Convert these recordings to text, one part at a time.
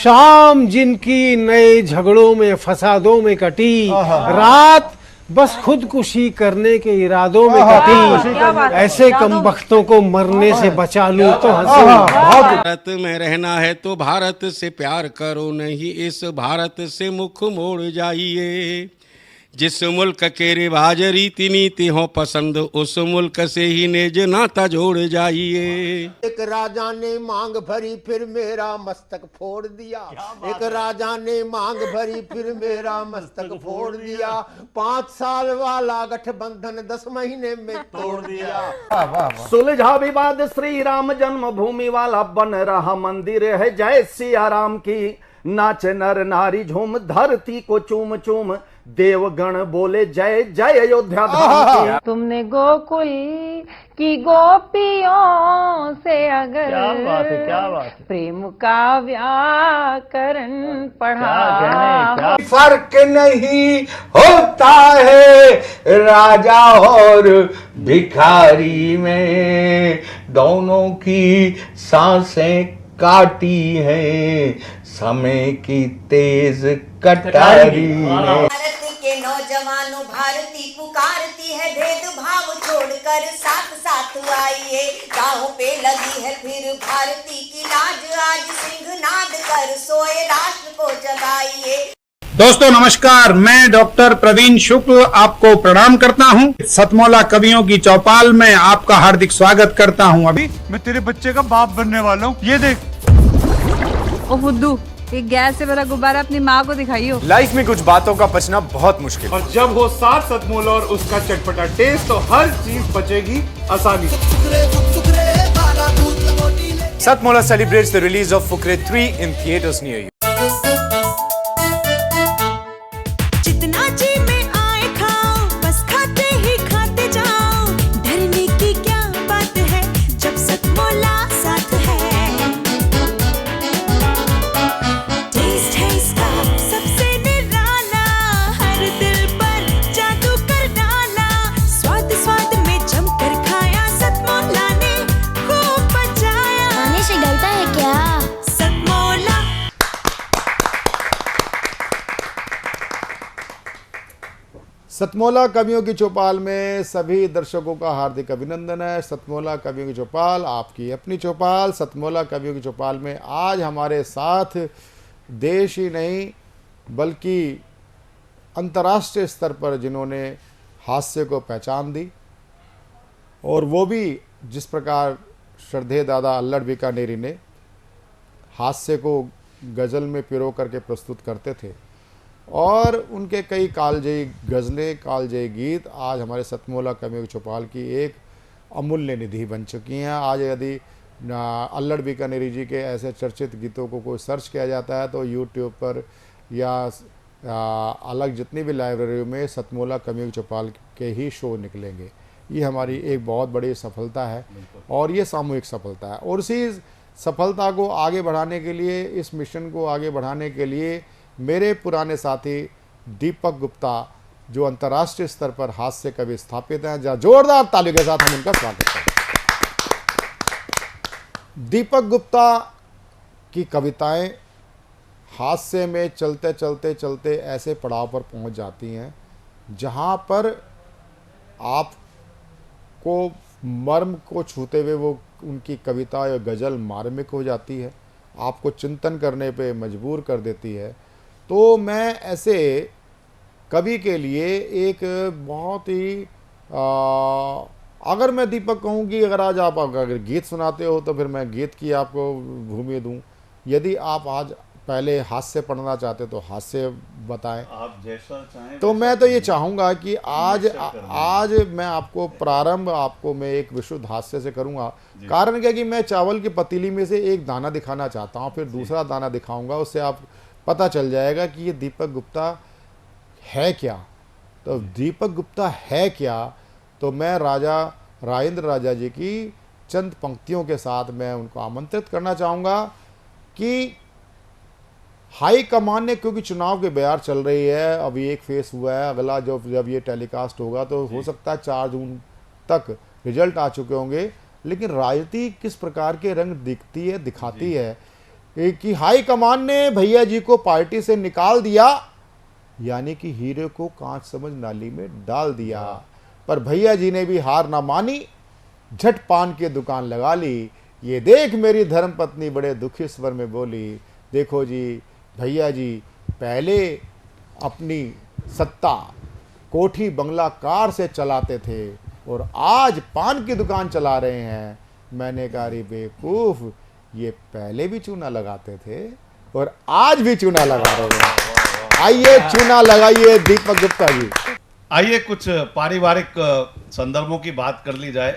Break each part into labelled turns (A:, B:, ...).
A: शाम जिनकी नए झगड़ों में फसादों में कटी, रात बस खुदकुशी करने के इरादों में कटी। ऐसे कमबख्तों को मरने से बचा लूं तो हंसूं।
B: भारत में रहना है तो भारत से प्यार करो, नहीं इस भारत से मुख मोड़ जाइए। जिस मुल्क के रिवाज रीति नीति हो पसंद, उस मुल्क से ही नेज नाता जोड़ जाइए।
C: एक राजा ने मांग भरी फिर मेरा मस्तक फोड़ दिया। एक राजा ने मांग भरी फिर मेरा मस्तक फोड़ दिया। 5 साल वाला गठबंधन 10 महीने में तोड़ दिया।
D: सुलझा विवाद श्री राम जन्मभूमि वाला, बन रहा मंदिर है जय सिया राम की। नाच नर नारी झूम धरती को चूम चूम, देवगण बोले जय जय अयोध्या धाम की।
E: तुमने गोकुल की गोपियों से अगर
F: क्या बात है।
E: प्रेम का व्याकरण पढ़ा,
C: फर्क नहीं होता है राजा और भिखारी में, दोनों की सांसें काटी हैं समय की तेज कटारी ने।
G: भारत के नौजवानों भारती पुकारती है, भेदभाव छोड़कर साथ साथ आइए। गाँव पे लगी है फिर भारती की लाज, आज सिंहनाद कर सोए राष्ट्र को जगाइए।
F: दोस्तों नमस्कार, मैं डॉक्टर प्रवीण शुक्ल आपको प्रणाम करता हूं। सतमौला कवियों की चौपाल में आपका हार्दिक स्वागत करता हूं। अभी
H: मैं तेरे बच्चे का बाप बनने वाला हूँ, ये देख।
I: ओ फुद्दू, एक गैस से भरा गुब्बारा अपनी माँ को दिखाइयो।
J: लाइफ में कुछ बातों का बचना बहुत मुश्किल,
H: और जब हो साथ सतमौला और उसका चटपटा टेस्ट, तो हर चीज बचेगी आसानी से।
J: सतमौला celebrates the release of Fukre 3 in theaters near you.
G: जितना जी में आए खाओ, बस खाते ही खाते जाओ। डरने की क्या बात है जब सतमौला साथ है। टेस्ट है इसका सबसे निराला, हर दिल पर जादू कर डाला। स्वाद स्वाद में जमकर खाया, सतमौला ने खूब बचाया।
K: खाने से डरता है क्या?
G: सतमौला।
C: सतमौला कवियों की चौपाल में सभी दर्शकों का हार्दिक अभिनंदन है। सतमौला कवियों की चौपाल आपकी अपनी चौपाल। सतमौला कवियों की चौपाल में आज हमारे साथ देश ही नहीं बल्कि अंतर्राष्ट्रीय स्तर पर जिन्होंने हास्य को पहचान दी, और वो भी जिस प्रकार श्रद्धेय दादा अल्लड़ बीकानेरी ने हास्य को गज़ल में पिरो करके प्रस्तुत करते थे, और उनके कई कालजयी गज़लें, कालजयी गीत आज हमारे सतमौला कवियों की चौपाल की एक अमूल्य निधि बन चुकी हैं। आज यदि अल्लड़ बीकानेरी जी के ऐसे चर्चित गीतों को कोई सर्च किया जाता है तो यूट्यूब पर या अलग जितनी भी लाइब्रेरियों में सतमौला कवियों की चौपाल के ही शो निकलेंगे। ये हमारी एक बहुत बड़ी सफलता है, और ये सामूहिक सफलता है। और उसी सफलता को आगे बढ़ाने के लिए, इस मिशन को आगे बढ़ाने के लिए मेरे पुराने साथी दीपक गुप्ता, जो अंतर्राष्ट्रीय स्तर पर हास्य कवि स्थापित हैं, जहाँ जोरदार तालियों के साथ हम उनका स्वागत करते हैं। दीपक गुप्ता की कविताएं हास्य में चलते चलते चलते ऐसे पड़ाव पर पहुंच जाती हैं जहां पर आपको मर्म को छूते हुए वो उनकी कविता या गज़ल मार्मिक हो जाती है, आपको चिंतन करने पे मजबूर कर देती है। तो मैं ऐसे कवि के लिए एक बहुत ही अगर मैं दीपक कहूँ कि अगर आज आप अगर गीत सुनाते हो तो फिर मैं गीत की आपको भूमि दूँ। यदि आप आज पहले हास्य पढ़ना चाहते तो हास्य बताएं,
H: आप जैसा चाहें।
C: तो मैं तो ये चाहूँगा कि आज मैं आपको प्रारंभ आपको मैं एक विशुद्ध हास्य से करूँगा। कारण क्या कि मैं चावल की पतीली में से एक दाना दिखाना चाहता हूँ, फिर दूसरा दाना दिखाऊंगा, उससे आप पता चल जाएगा कि ये दीपक गुप्ता है क्या। तो दीपक गुप्ता है क्या, तो मैं राजा राजेंद्र राजा जी की चंद पंक्तियों के साथ मैं उनको आमंत्रित करना चाहूँगा कि हाई कमान ने, क्योंकि चुनाव के बयार चल रही है, अभी एक फेस हुआ है, अगला जब ये टेलीकास्ट होगा तो हो सकता है 4 जून तक रिजल्ट आ चुके होंगे, लेकिन राजनीति किस प्रकार के रंग दिखती है, दिखाती है कि हाई कमान ने भैया जी को पार्टी से निकाल दिया, यानी कि हीरे को कांच समझ नाली में डाल दिया। पर भैया जी ने भी हार ना मानी, झट पान की दुकान लगा ली। ये देख मेरी धर्मपत्नी बड़े दुखी स्वर में बोली, देखो जी भैया जी पहले अपनी सत्ता कोठी बंगला कार से चलाते थे और आज पान की दुकान चला रहे हैं। मैंने कहा रे बेवकूफ, ये पहले भी चूना लगाते थे और आज भी चूना लगा रहे हैं। आइए चूना लगाइए दीपक गुप्ता जी।
K: आइए कुछ पारिवारिक संदर्भों की बात कर ली जाए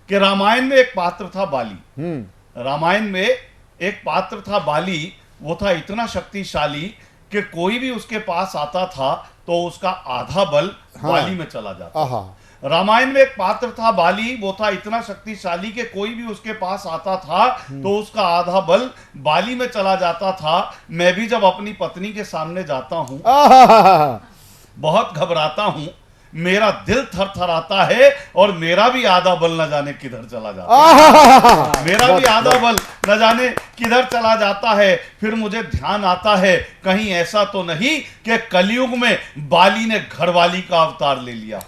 K: कि रामायण में एक पात्र था बाली। रामायण में एक पात्र था बाली, वो था इतना शक्तिशाली कि कोई भी उसके पास आता था तो उसका आधा बल बाली में चला जाता। रामायण में एक पात्र था बाली, वो था इतना शक्तिशाली कि कोई भी उसके पास आता था तो उसका आधा बल बाली में चला जाता था। मैं भी जब अपनी पत्नी के सामने जाता हूं बहुत घबराता हूं, मेरा दिल थरथराता है और मेरा भी आधा बल न जाने किधर चला जाता है। मेरा भी आधा बल न जाने किधर चला जाता है। फिर मुझे ध्यान आता है कहीं ऐसा तो नहीं कि कलयुग में बाली ने घरवाली का अवतार ले लिया,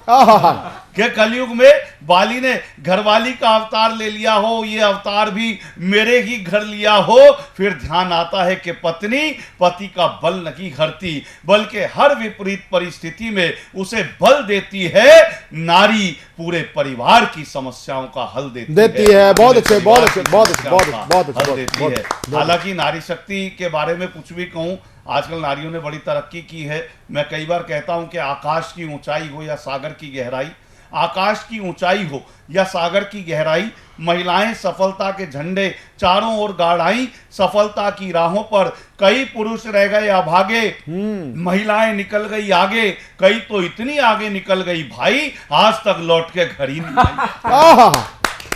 K: कि कलयुग में बाली ने घरवाली का अवतार ले लिया हो, ये अवतार भी मेरे ही घर लिया हो। फिर ध्यान आता है कि पत्नी पति का बल नहीं हरती, बल्कि हर विपरीत परिस्थिति में उसे बल देती है। नारी पूरे परिवार की समस्याओं का हल देती है।
C: बहुत अच्छे, बहुत अच्छे, बहुत अच्छे, बहुत
K: हल देती है। हालांकि नारी शक्ति के बारे में कुछ भी कहूं, आजकल नारियों ने बड़ी तरक्की की है। मैं कई बार कहता हूं कि आकाश की ऊंचाई हो या सागर की गहराई, आकाश की ऊंचाई हो या सागर की गहराई, महिलाएं सफलता के झंडे चारों ओर गाड़ाई। सफलता की राहों पर कई पुरुष रह गए अभागे, महिलाएं निकल गई आगे, कई तो इतनी आगे निकल गई भाई आज तक लौट के घर ही नहीं आई।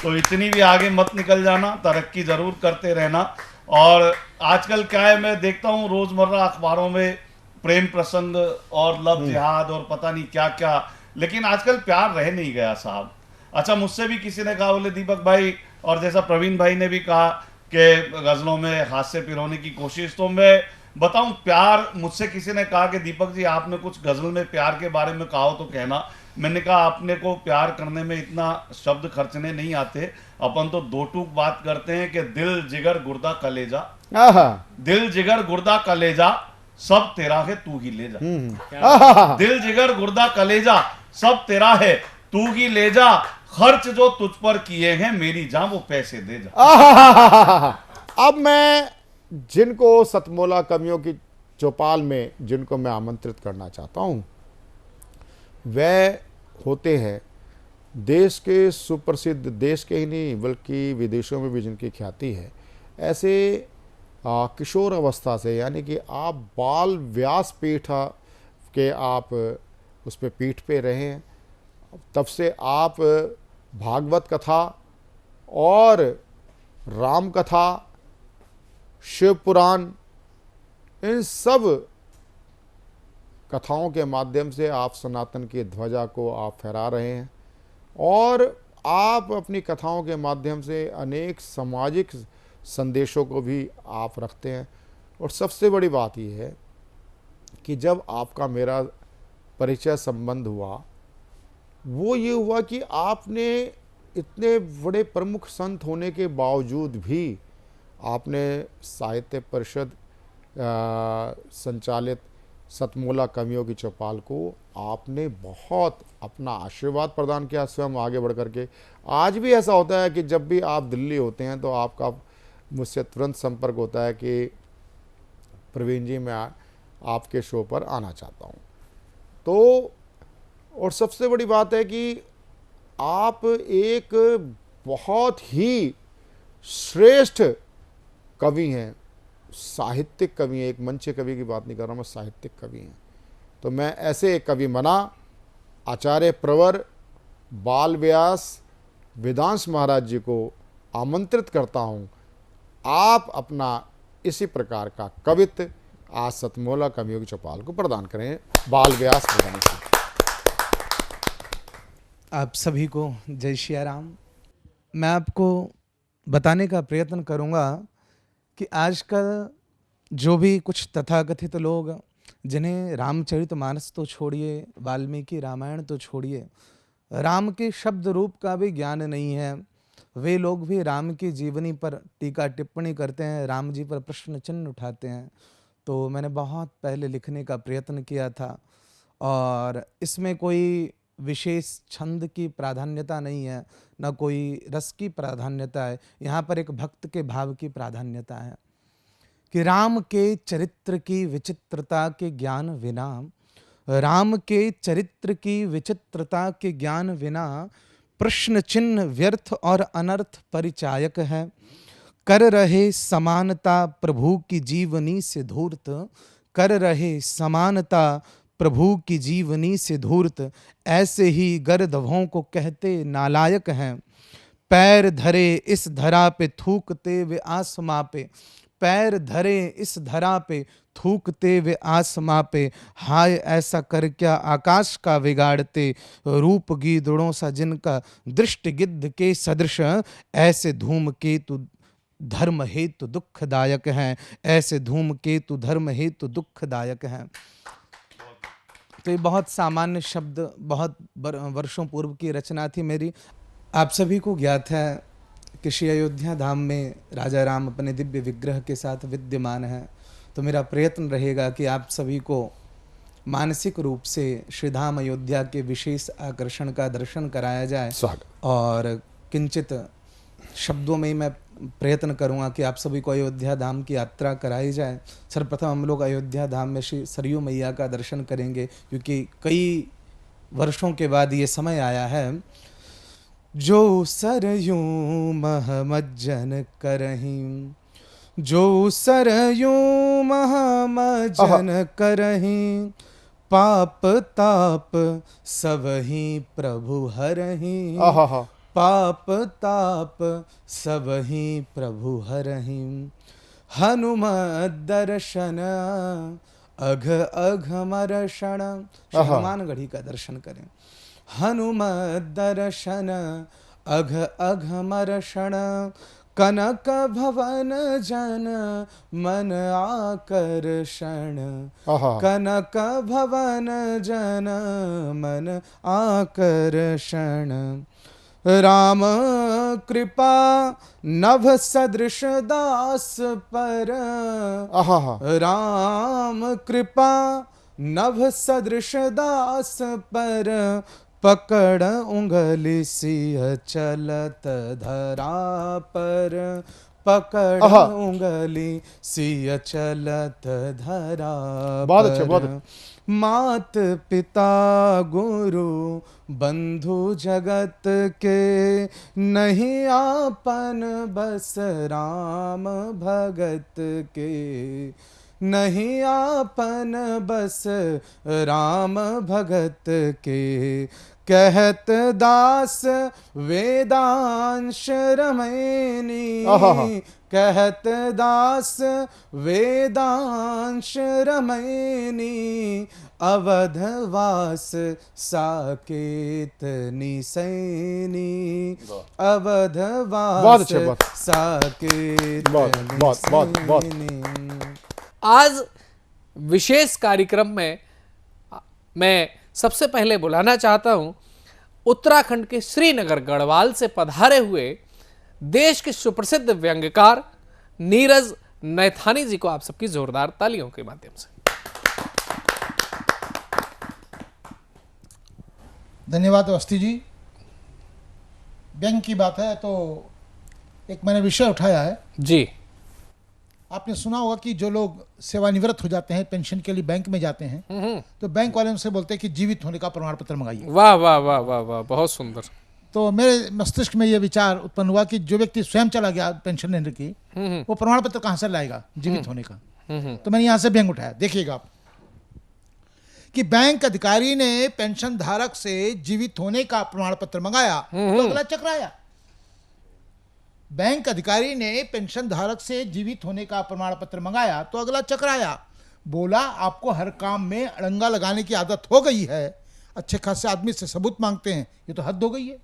K: तो इतनी भी आगे मत निकल जाना, तरक्की जरूर करते रहना। और आजकल क्या है, मैं देखता हूं रोजमर्रा अखबारों में प्रेम प्रसंग और लव जिहाद और पता नहीं क्या क्या, लेकिन आजकल प्यार रह नहीं गया साहब। अच्छा, मुझसे भी किसी ने कहा, बोले दीपक भाई, और जैसा प्रवीण भाई ने भी कहा कि गजलों में हास्य पिरोने की कोशिश, तो मैं बताऊं प्यार, मुझसे किसी ने कहा कि दीपक जी आपने कुछ गजल में प्यार के बारे में कहा हो तो कहना। मैंने कहा आपने को प्यार करने में इतना शब्द खर्चने नहीं आते, अपन तो दो टूक बात करते हैं कि दिल जिगर गुर्दा कलेजा, दिल जिगर गुर्दा कलेजा सब तेरा है तू ही ले जा। दिल जिगर गुर्दा कलेजा सब तेरा है तू ही ले जा, खर्च जो तुझ पर किए हैं मेरी जान वो पैसे दे जा।
C: अब मैं जिनको सतमोला कवियों की चौपाल में जिनको मैं आमंत्रित करना चाहता हूं, वह होते हैं देश के सुप्रसिद्ध, देश के ही नहीं बल्कि विदेशों में भी जिनकी ख्याति है, ऐसे किशोर अवस्था से, यानी कि आप बाल व्यास पीठ के आप उस पर पीठ पे रहे हैं, तब से आप भागवत कथा और राम कथा, शिव पुराण, इन सब कथाओं के माध्यम से आप सनातन की ध्वजा को आप फहरा रहे हैं और आप अपनी कथाओं के माध्यम से अनेक सामाजिक संदेशों को भी आप रखते हैं। और सबसे बड़ी बात यह है कि जब आपका मेरा परिचय संबंध हुआ, वो ये हुआ कि आपने इतने बड़े प्रमुख संत होने के बावजूद भी आपने साहित्य परिषद संचालित सतमोला कवियों की चौपाल को आपने बहुत अपना आशीर्वाद प्रदान किया, स्वयं आगे बढ़ करके। आज भी ऐसा होता है कि जब भी आप दिल्ली होते हैं तो आपका मुझसे तुरंत संपर्क होता है कि प्रवीण जी मैं आपके शो पर आना चाहता हूं। तो और सबसे बड़ी बात है कि आप एक बहुत ही श्रेष्ठ कवि हैं, साहित्यिक कवि हैं। एक मंच कवि की बात नहीं कर रहा, मैं साहित्यिक कवि हैं। तो मैं ऐसे एक कवि मना आचार्य प्रवर बाल व्यास वेदांश महाराज जी को आमंत्रित करता हूं, आप अपना इसी प्रकार का कवित्व आज सतमोला कवियों की चौपाल को प्रदान करें। बाल व्यास वेदांश जी।
L: आप सभी को जय श्री राम। मैं आपको बताने का प्रयत्न करूंगा कि आजकल जो भी कुछ तथाकथित लोग, जिन्हें रामचरितमानस तो छोड़िए, वाल्मीकि रामायण तो छोड़िए, राम के शब्द रूप का भी ज्ञान नहीं है, वे लोग भी राम की जीवनी पर टीका टिप्पणी करते हैं, राम जी पर प्रश्न चिन्ह उठाते हैं। तो मैंने बहुत पहले लिखने का प्रयत्न किया था और इसमें कोई विशेष छंद की प्राधान्यता नहीं है, न कोई रस की प्राधान्यता है। यहाँ पर एक भक्त के भाव की प्राधान्यता है कि राम के चरित्र की विचित्रता के ज्ञान विना, राम के चरित्र की विचित्रता के ज्ञान विना प्रश्न चिन्ह व्यर्थ और अनर्थ परिचायक है। कर रहे समानता प्रभु की जीवनी से धूर्त, कर रहे समानता प्रभु की जीवनी से धूर्त, ऐसे ही गर्दभों को कहते नालायक हैं। पैर धरे इस धरा पे थूकते वे आसमां पे, पैर धरे इस धरा पे थूकते वे आसमां पे, हाय ऐसा कर क्या आकाश का बिगाड़ते, रूप गीदड़ों सा जिनका दृष्टि गिद्ध के सदृश, ऐसे धूमकेतु धर्म हेतु दुखदायक हैं, ऐसे धूमकेतु धर्म हेतु दुखदायक हैं। तो ये बहुत सामान्य शब्द, बहुत वर्षों पूर्व की रचना थी मेरी। आप सभी को ज्ञात है कि श्री अयोध्या धाम में राजा राम अपने दिव्य विग्रह के साथ विद्यमान है। तो मेरा प्रयत्न रहेगा कि आप सभी को मानसिक रूप से श्री धाम अयोध्या के विशेष आकर्षण का दर्शन कराया जाए और किंचित शब्दों में ही मैं प्रयत्न करूंगा कि आप सभी को अयोध्या धाम की यात्रा कराई जाए। सर्वप्रथम हम लोग अयोध्या धाम में श्री सरयू मैया का दर्शन करेंगे, क्योंकि कई वर्षों के बाद ये समय आया है। जो सरयू महमज्जन करहीं, जो सरयू महमज्जन करहीं, पाप ताप सबही प्रभु हरहीं, पाप ताप सबही प्रभु हरहीं। हनुमत दर्शन अघ अघमर्षण, हनुमानगढ़ी का दर्शन करें। हनुमत दर्शन अघ अघमर्षण, कनक भवन जन मन आकर्षण, कनक भवन जन मन आकर्षण। राम कृपा नभ सदृश दास पर, राम कृपा नभ सदृश दास पर, पकड़ उंगली सिय चलत धरा पर, पकड़ उंगली सिय चलत धरा पर।
C: बहुत अच्छे, बहुत अच्छे।
L: मात पिता गुरु बंधु जगत के, नहीं आपन बस राम भगत के, नहीं आपन बस राम भगत के। कहत दास वेदांश रमैनी, कहत दास वेदांश रमैनी, अवधवास साकेत निसैनी, अवधवास साकेत निसैनी।
M: आज विशेष कार्यक्रम में मैं सबसे पहले बुलाना चाहता हूं उत्तराखंड के श्रीनगर गढ़वाल से पधारे हुए देश के सुप्रसिद्ध व्यंग्यकार नीरज नैथानी जी को। आप सबकी जोरदार तालियों के माध्यम से
N: धन्यवाद अवस्थी जी। व्यंग की बात है तो एक मैंने विषय उठाया है
M: जी।
N: आपने सुना होगा कि जो लोग सेवानिवृत्त हो जाते हैं, पेंशन के लिए बैंक में जाते हैं, तो बैंक वाले उनसे बोलते हैं कि जीवित होने का प्रमाण पत्र मंगाइए।
M: वाह वाह वाह वाह वाह, बहुत सुंदर।
N: तो मेरे मस्तिष्क में यह विचार उत्पन्न हुआ कि जो व्यक्ति स्वयं चला गया पेंशन लेने की, वो प्रमाण पत्र कहां से लाएगा जीवित होने का। तो मैंने यहां से व्यंग उठाया। देखिएगा आप कि बैंक अधिकारी ने पेंशन धारक से जीवित होने का प्रमाण पत्र मंगाया तो अगला चक्राया। बैंक अधिकारी ने पेंशन धारक से जीवित होने का प्रमाण पत्र मंगाया तो अगला चक्राया। बोला आपको हर काम में अड़ंगा लगाने की आदत हो गई है, अच्छे खासे आदमी से सबूत मांगते हैं, ये तो हद हो गई है।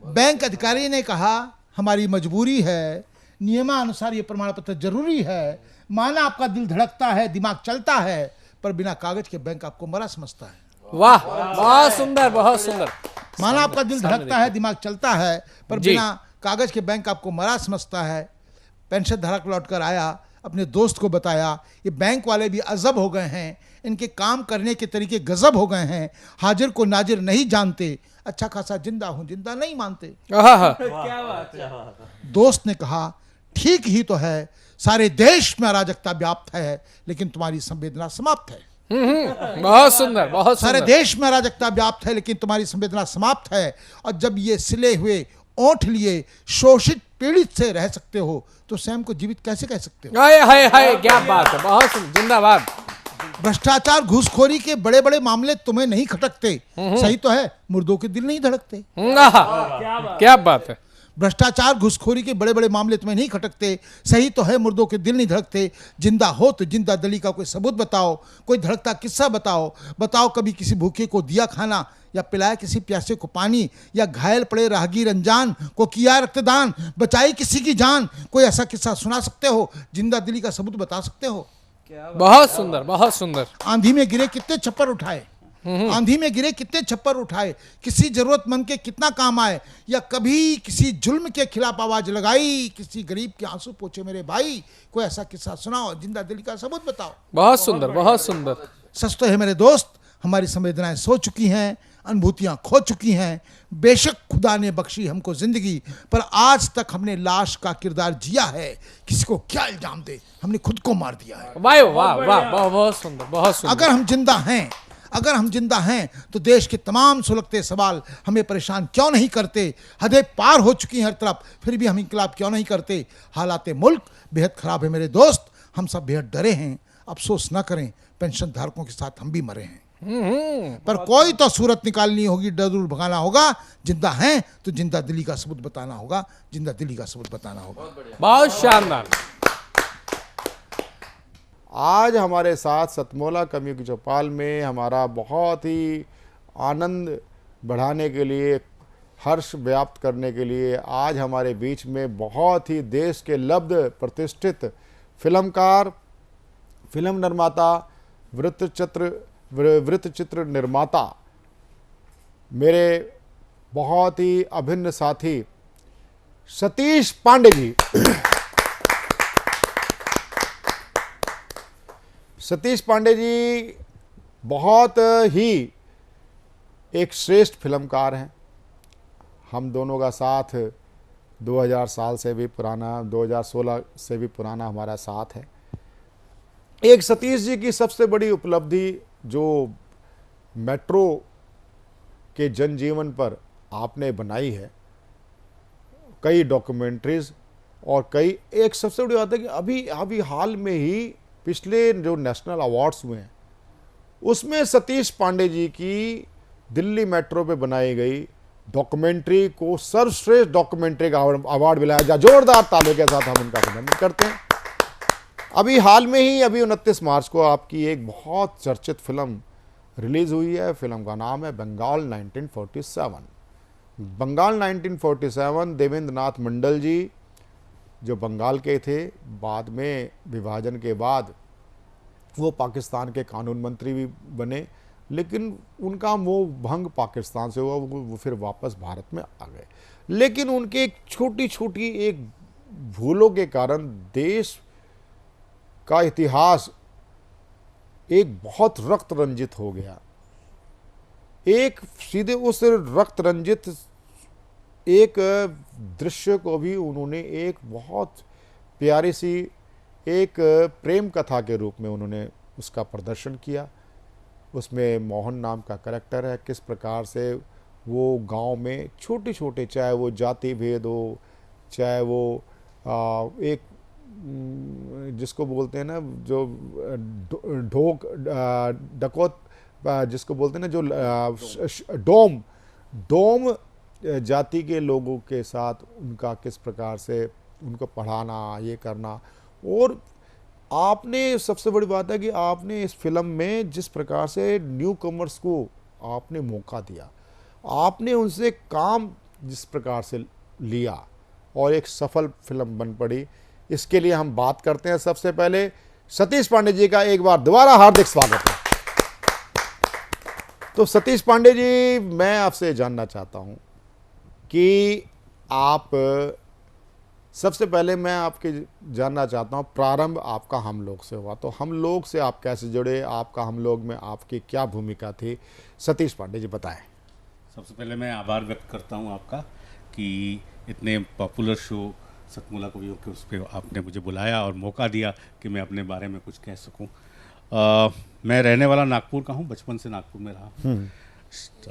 N: बैंक अधिकारी ने कहा हमारी मजबूरी है, नियमानुसार ये प्रमाण पत्र जरूरी है। माना आपका दिल धड़कता है, दिमाग चलता है, पर बिना कागज के बैंक आपको मरा समझता है।
M: वाह, बहुत सुंदर, बहुत सुंदर।
N: माना आपका दिल धड़कता है, दिमाग चलता है, पर बिना कागज के बैंक आपको मरा समझता है। पेंशन धारक लौटकर आया, अपने दोस्त को बताया, ये बैंक वाले भी अजब हो गए हैं, इनके काम करने के तरीके गजब हो गए हैं, हाजिर को नाजिर नहीं जानते, अच्छा खासा जिंदा हूं जिंदा नहीं मानते।
M: क्या बात है।
N: दोस्त ने कहा ठीक ही तो है, सारे देश में अराजकता व्याप्त है, लेकिन तुम्हारी संवेदना समाप्त है।
M: बहुत सुंदर, बहुत सुंदर।
N: सारे देश में अराजकता व्याप्त है, लेकिन तुम्हारी संवेदना समाप्त है। और जब ये सिले हुए ओंठ लिए शोषित पीड़ित से रह सकते हो, तो स्वयं को जीवित कैसे कह सकते हो?
M: हाय हाय हाय, क्या बात है, बहुत सुंदर, जिंदाबाद।
N: भ्रष्टाचार घूसखोरी के बड़े बड़े मामले तुम्हें नहीं खटकते, सही तो है, मुर्दों के दिल नहीं धड़कते।
M: क्या बात है।
N: भ्रष्टाचार घुसखोरी के बड़े बड़े मामले तुम्हें नहीं खटकते, सही तो है, मुर्दों के दिल नहीं धड़कते। जिंदा हो तो जिंदा दिली का कोई सबूत बताओ, कोई धड़कता किस्सा बताओ। बताओ कभी किसी भूखे को दिया खाना, या पिलाया किसी प्यासे को पानी, या घायल पड़े राहगीर अनजान को किया रक्तदान, बचाई किसी की जान। कोई ऐसा किस्सा सुना सकते हो, जिंदा दिली का सबूत बता सकते हो?
M: बहुत सुंदर, बहुत सुंदर।
N: आंधी में गिरे कितने छप्पर उठाए, आंधी में गिरे कितने छप्पर उठाए, किसी जरूरतमंद के कितना काम आए, या कभी किसी जुल्म के खिलाफ आवाज लगाई, किसी गरीब के आंसू पोछे मेरे भाई। कोई ऐसा किस्सा सुनाओ, जिंदा दिली का सबूत बताओ।
M: बहुत सुंदर, बहुत सुंदर।
N: सच तो है मेरे दोस्त, हमारी संवेदनाएं सो चुकी हैं, अनुभूतियां खो चुकी हैं। बेशक खुदा ने बख्शी हमको जिंदगी, पर आज तक हमने लाश का किरदार जिया है। किसी को क्या इल्जाम दे, हमने खुद को मार दिया है।
M: वाह वाह वाह, बहुत सुंदर, बहुत सुंदर।
N: अगर हम जिंदा हैं, अगर हम जिंदा हैं, तो देश के तमाम सुलगते सवाल हमें परेशान क्यों नहीं करते? हदें पार हो चुकी हैं हर तरफ, फिर भी हम इंकलाब क्यों नहीं करते? हालात मुल्क बेहद खराब है मेरे दोस्त, हम सब बेहद डरे हैं। अफसोस न करें, पेंशन धारकों के साथ हम भी मरे हैं, पर कोई तो सूरत निकालनी होगी, डर दूर भगाना होगा। जिंदा हैं तो जिंदा दिली का सबूत बताना होगा, जिंदा दिली का सबूत बताना होगा।
M: बहुत शानदार।
C: आज हमारे साथ सतमोला कवियों की चौपाल में हमारा बहुत ही आनंद बढ़ाने के लिए, हर्ष व्याप्त करने के लिए आज हमारे बीच में बहुत ही देश के लब्ध प्रतिष्ठित फिल्मकार, फिल्म निर्माता, वृत्तचित्र निर्माता, मेरे बहुत ही अभिन्न साथी सतीश पांडे जी। सतीश पांडे जी बहुत ही एक श्रेष्ठ फिल्मकार हैं। हम दोनों का साथ 2000 साल से भी पुराना, 2016 से भी पुराना हमारा साथ है। एक सतीश जी की सबसे बड़ी उपलब्धि जो मेट्रो के जनजीवन पर आपने बनाई है, कई डॉक्यूमेंट्रीज और कई, एक सबसे बड़ी बात है कि अभी हाल में ही पिछले जो नेशनल अवार्ड्स हुए हैं उसमें सतीश पांडे जी की दिल्ली मेट्रो पे बनाई गई डॉक्यूमेंट्री को सर्वश्रेष्ठ डॉक्यूमेंट्री का अवार्ड मिलाया जाए। जोरदार तालियों के साथ हम उनका अभिनंदन करते हैं। अभी हाल में ही, अभी 29 मार्च को आपकी एक बहुत चर्चित फिल्म रिलीज हुई है। फिल्म का नाम है बंगाल 1947। बंगाल 1947 देवेंद्र नाथ मंडल जी जो बंगाल के थे, बाद में विभाजन के बाद वो पाकिस्तान के कानून मंत्री भी बने, लेकिन उनका मोह भंग पाकिस्तान से हुआ, वो फिर वापस भारत में आ गए। लेकिन उनके एक छोटी छोटी एक भूलों के कारण देश का इतिहास एक बहुत रक्त रंजित हो गया। एक सीधे उस रक्त रंजित एक दृश्य को भी उन्होंने एक बहुत प्यारी सी एक प्रेम कथा के रूप में उन्होंने उसका प्रदर्शन किया। उसमें मोहन नाम का कैरेक्टर है, किस प्रकार से वो गांव में छोटे छोटे, चाहे वो जाति भेद हो, चाहे वो एक जिसको बोलते हैं ना जो ढोक डकौत जिसको बोलते हैं ना, जो डोम जाति के लोगों के साथ उनका किस प्रकार से उनको पढ़ाना, ये करना। और आपने, सबसे बड़ी बात है कि आपने इस फिल्म में जिस प्रकार से न्यू कमर्स को आपने मौका दिया, आपने उनसे काम जिस प्रकार से लिया, और एक सफल फिल्म बन पड़ी। इसके लिए हम बात करते हैं सबसे पहले सतीश पांडे जी का, एक बार दोबारा हार्दिक स्वागत है। तो सतीश पांडे जी, मैं आपसे जानना चाहता हूं कि आप, सबसे पहले मैं आपके जानना चाहता हूं, प्रारंभ आपका हम लोग से हुआ, तो हम लोग से आप कैसे जुड़े, आपका हम लोग में आपकी क्या भूमिका थी? सतीश पांडे जी बताएं।
K: सबसे पहले मैं आभार व्यक्त करता हूं आपका कि इतने पॉपुलर शो सतमोला कवियों के उस पर आपने मुझे बुलाया और मौका दिया कि मैं अपने बारे में कुछ कह सकूं। मैं रहने वाला नागपुर का हूं, बचपन से नागपुर में रहा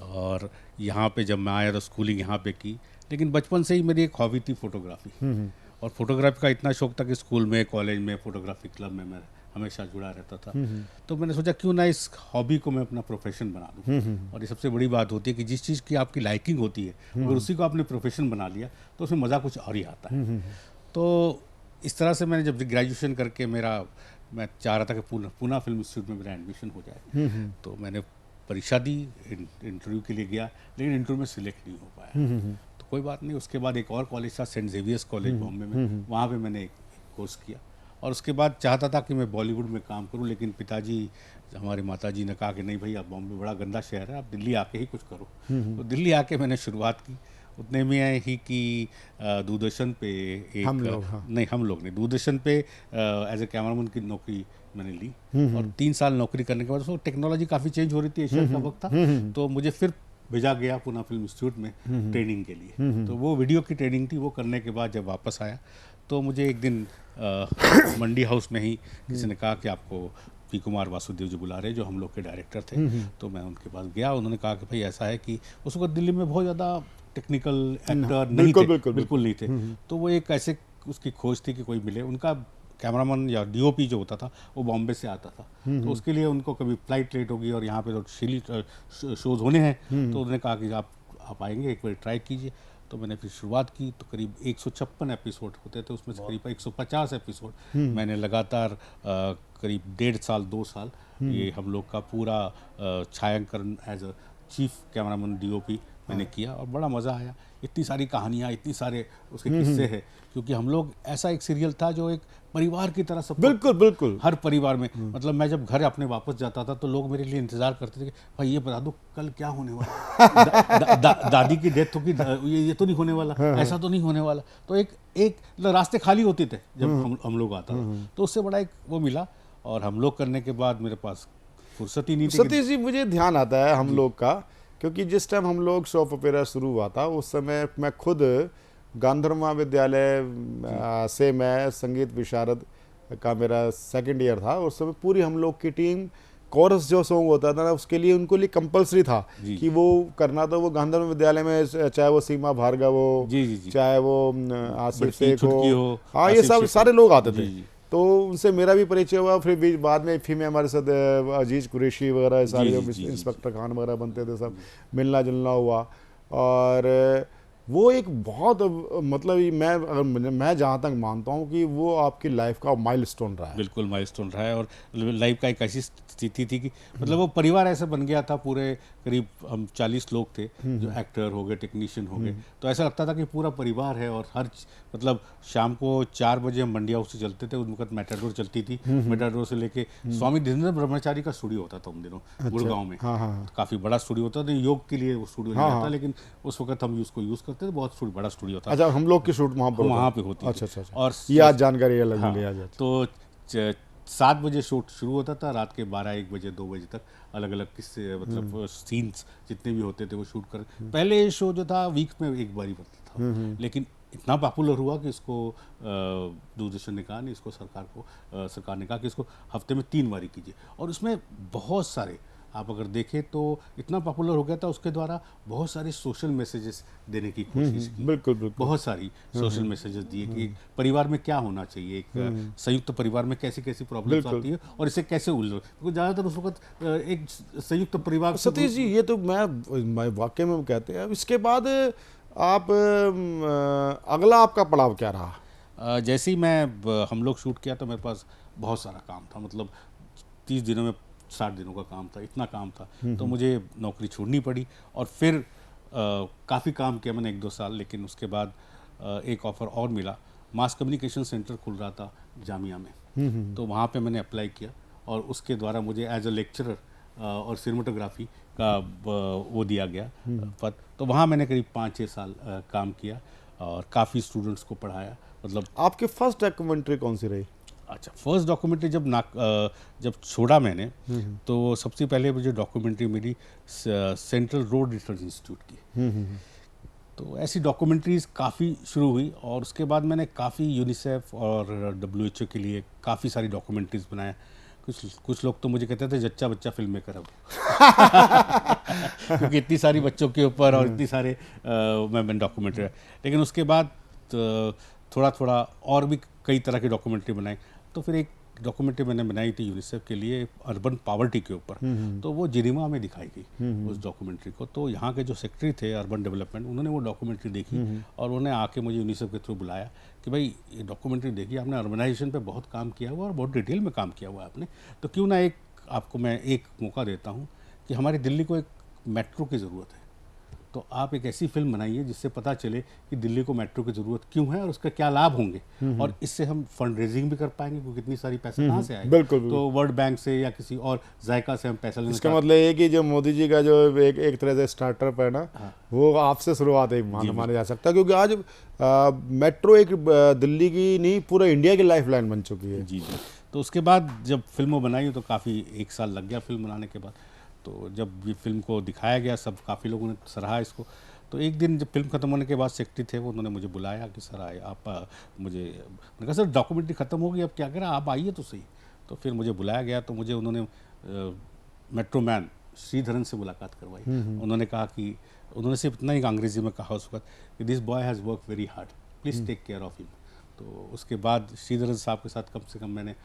K: और यहाँ पे जब मैं आया तो स्कूलिंग यहाँ पे की, लेकिन बचपन से ही मेरी एक हॉबी थी फोटोग्राफी। और फोटोग्राफी का इतना शौक था कि स्कूल में, कॉलेज में, फोटोग्राफी क्लब में मैं हमेशा जुड़ा रहता था। तो मैंने सोचा क्यों ना इस हॉबी को मैं अपना प्रोफेशन बना दूं। और ये सबसे बड़ी बात होती है कि जिस चीज़ की आपकी लाइकिंग होती है, अगर उसी को आपने प्रोफेशन बना लिया तो उसमें मज़ा कुछ और ही आता है। तो इस तरह से मैंने जब ग्रेजुएशन करके मैं चाह रहा था कि पूना फिल्म इंस्टीट्यूट में मेरा एडमिशन हो जाए, तो मैंने परीक्षा दी, इंटरव्यू के लिए गया, लेकिन इंटरव्यू में सिलेक्ट नहीं हो पाया। तो कोई बात नहीं, उसके बाद एक और कॉलेज था, सेंट जेवियर्स कॉलेज बॉम्बे में, वहाँ पे मैंने एक कोर्स किया और उसके बाद चाहता था कि मैं बॉलीवुड में काम करूं, लेकिन पिताजी, हमारे माताजी ने कहा कि नहीं भाई, अब बॉम्बे बड़ा गंदा शहर है, आप दिल्ली आके ही कुछ करो। तो दिल्ली आके मैंने शुरुआत की। उतने में आए ही कि दूरदर्शन पे एक, हम लोग नहीं, दूरदर्शन पे एज ए कैमरामैन की नौकरी मैंने ली और 3 साल नौकरी करने के बाद उसको टेक्नोलॉजी काफ़ी चेंज हो रही थी, एशिया का वक्त था, तो मुझे फिर भेजा गया पूना फिल्म इंस्टीट्यूट में ट्रेनिंग के लिए। तो वो वीडियो की ट्रेनिंग थी। वो करने के बाद जब वापस आया तो मुझे एक दिन मंडी हाउस में ही किसी ने कहा कि आपको पी कुमार वासुदेव जी बुला रहे, जो हम लोग के डायरेक्टर थे। तो मैं उनके पास गया, उन्होंने कहा कि भाई ऐसा है कि उस वक्त दिल्ली में बहुत ज़्यादा टेक्निकल एक्टर नहीं थे, बिल्कुल नहीं थे। तो वो एक ऐसे उसकी खोज थी कि कोई मिले। उनका कैमरामैन या डीओपी जो होता था वो बॉम्बे से आता था, तो उसके लिए उनको कभी फ्लाइट लेट होगी और यहाँ पे तो शिली शोज़ होने हैं, तो उन्होंने कहा कि आप आएंगे, एक बार ट्राई कीजिए। तो मैंने फिर शुरुआत की। तो करीब 156 एपिसोड होते थे, उसमें से करीब 150 एपिसोड मैंने लगातार करीब 1.5 साल 2 साल ये हम लोग का पूरा छायांकन as a chief cameraman DOP मैंने किया और बड़ा मज़ा आया। इतनी सारी कहानियाँ, इतनी सारे उसके किस्से हैं, क्योंकि हम लोग ऐसा एक सीरियल था जो एक परिवार की तरह सब, बिल्कुल हर परिवार में, मतलब मैं जब घर अपने वापस जाता था तो लोग मेरे लिए इंतजार करते थे कि भाई ये बता दो कल क्या होने वाला, दादी की डेथ होगी, ये तो नहीं होने वाला, ऐसा तो नहीं होने वाला। तो एक रास्ते खाली होते थे जब हम लोग आता था, तो उससे बड़ा एक वो मिला। और हम लोग करने के बाद मेरे पास फुर्सत ही नहीं थी।
C: सतीश जी, मुझे ध्यान आता है हम लोग का, क्योंकि जिस टाइम हम लोग सॉफ्ट ऑपेरा शुरू हुआ था उस समय मैं खुद गांधर्व महाविद्यालय से मैं संगीत विशारद का मेरा 2nd ईयर था। उस समय पूरी हम लोग की टीम कोरस जो सॉन्ग होता था ना, उसके लिए उनको लिए कंपलसरी था कि वो करना। तो वो गांधर्व विद्यालय में चाहे वो सीमा भार्गव हो, चाहे वो आसिफ शेख हो, हाँ, ये सब सारे लोग आते थे। तो उनसे मेरा भी परिचय हुआ। फिर बाद में फिल्म में हमारे साथ अजीज कुरैशी वगैरह सारे जो इंस्पेक्टर खान वगैरह बनते थे, सब मिलना जुलना हुआ। और वो एक बहुत, मतलब मैं जहाँ तक मानता हूँ कि वो आपकी लाइफ का माइलस्टोन रहा है।
K: बिल्कुल माइलस्टोन रहा है। और लाइफ का एक ऐसी स्थिति थी कि मतलब वो परिवार ऐसा बन गया था। पूरे करीब हम 40 लोग थे, जो एक्टर हो गए, टेक्नीशियन हो गए। तो ऐसा लगता था कि पूरा परिवार है। और मतलब शाम को 4 बजे हम मंडी हाउस से चलते थे, उस वक्त मेटाडोर चलती थी। मेटाडोर से लेके स्वामी धीरेन्द्र ब्रह्मचारी का स्टूडियो होता था उन दिनों, गुड़गांव में। काफ़ी बड़ा स्टूडियो होता था, योग के लिए वो स्टूडियो नहीं था, लेकिन उस वक्त हम उसको यूज़ करते थे। बहुत बड़ा स्टूडियो था।
C: अच्छा, हम लोग की शूट वहाँ पे होती। अच्छा। और ये आज जानकारी अलग मिली आज।
K: तो 7 बजे शूट शुरू होता था, रात के 12-1 बजे 2 बजे तक अलग अलग किस्से, मतलब सीन्स जितने भी होते थे वो शूट कर। पहले शो जो था वीक में एक बार ही बनता था, लेकिन इतना पॉपुलर हुआ कि इसको दूरदर्शन ने कहा, नहीं, इसको सरकार ने कहा कि इसको हफ्ते में 3 बारी कीजिए। और उसमें बहुत सारे, आप अगर देखें तो इतना पॉपुलर हो गया था, उसके द्वारा बहुत सारे सोशल मैसेजेस देने की कोशिश की।
C: बिल्कुल
K: बहुत सारी सोशल मैसेजेस दिए कि परिवार में क्या होना चाहिए, एक संयुक्त परिवार में कैसी कैसी प्रॉब्लम्स आती है और इसे कैसे उलझो, क्योंकि ज़्यादातर उस वक्त एक संयुक्त परिवार।
C: सतीश जी, ये तो मैं वाकई में कहते हैं। इसके बाद आप अगला आपका पड़ाव क्या रहा?
K: जैसे ही हम लोग शूट किया तो मेरे पास बहुत सारा काम था, मतलब 30 दिनों में 60 दिनों का काम था, इतना काम था। तो मुझे नौकरी छोड़नी पड़ी और फिर काफ़ी काम किया मैंने 1-2 साल। लेकिन उसके बाद
B: एक ऑफ़र और मिला, मास कम्युनिकेशन सेंटर खुल रहा था जामिया में, तो वहाँ पे मैंने अप्लाई किया और उसके द्वारा मुझे एज अ लेक्चरर और सिनेमेटोग्राफी का वो दिया गया पद। तो वहाँ मैंने करीब 5-6 साल काम किया और काफ़ी स्टूडेंट्स को पढ़ाया। मतलब
C: आपकी फर्स्ट डॉक्यूमेंट्री कौन सी रही?
B: अच्छा, फर्स्ट डॉक्यूमेंट्री जब छोड़ा मैंने तो सबसे पहले मुझे डॉक्यूमेंट्री मिली सेंट्रल रोड रिसर्च इंस्टीट्यूट की। तो ऐसी डॉक्यूमेंट्रीज काफ़ी शुरू हुई और उसके बाद मैंने काफ़ी यूनिसेफ और WHO के लिए काफ़ी सारी डॉक्यूमेंट्रीज बनाया। कुछ लोग तो मुझे कहते थे जच्चा बच्चा फिल्म मेकर अब क्योंकि इतनी सारी बच्चों के ऊपर और इतनी सारे मैंने डॉक्यूमेंट्री, लेकिन उसके बाद थोड़ा थोड़ा और भी कई तरह की डॉक्यूमेंट्री बनाई। तो फिर एक डॉक्यूमेंट्री मैंने बनाई थी यूनिसेफ के लिए अर्बन पावर्टी के ऊपर, तो वो जिनेवा में दिखाई गई उस डॉक्यूमेंट्री को। तो यहाँ के जो सेक्रेटरी थे अर्बन डेवलपमेंट, उन्होंने वो डॉक्यूमेंट्री देखी और उन्होंने आके मुझे यूनिसेफ के थ्रू बुलाया कि भाई ये डॉक्यूमेंट्री देखिए, आपने अर्बनाइजेशन पे बहुत काम किया हुआ और बहुत डिटेल में काम किया हुआ है आपने, तो क्यों ना आपको मैं एक मौका देता हूँ कि हमारी दिल्ली को एक मेट्रो की ज़रूरत है, तो आप एक ऐसी फिल्म बनाइए जिससे पता चले कि दिल्ली को मेट्रो की ज़रूरत क्यों है और उसका क्या लाभ होंगे, और इससे हम फंड रेजिंग भी कर पाएंगे क्योंकि इतनी सारी पैसे कहाँ से आएगा।
C: बिल्कुल।
B: तो वर्ल्ड बैंक से या किसी और जायका से हम पैसा लेना।
C: इसका मतलब ये कि जो मोदी जी का जो एक तरह से स्टार्टअप है ना, वो आपसे शुरुआत है माना जा सकता है, क्योंकि आज मेट्रो एक दिल्ली की नहीं पूरा इंडिया की लाइफ लाइन बन चुकी है।
B: जी। तो उसके बाद जब फिल्म बनाई तो काफ़ी 1 साल लग गया फिल्म बनाने के बाद। तो जब ये फिल्म को दिखाया गया, सब काफ़ी लोगों ने सराहा इसको। तो एक दिन जब फिल्म ख़त्म होने के बाद सेक्रेटरी थे वो, उन्होंने मुझे बुलाया कि सर आए आप, मैंने कहा सर डॉक्यूमेंट्री ख़त्म हो गई, अब क्या करें, आप आइए तो सही। तो फिर मुझे बुलाया गया, तो मुझे उन्होंने मेट्रो मैन श्रीधरन से मुलाकात करवाई। उन्होंने कहा कि उन्होंने सिर्फ इतना ही अंग्रेज़ी में कहा उस वक्त कि this boy has work very hard, please take care of him. तो उसके बाद श्रीधरन साहब के साथ कम से कम मैंने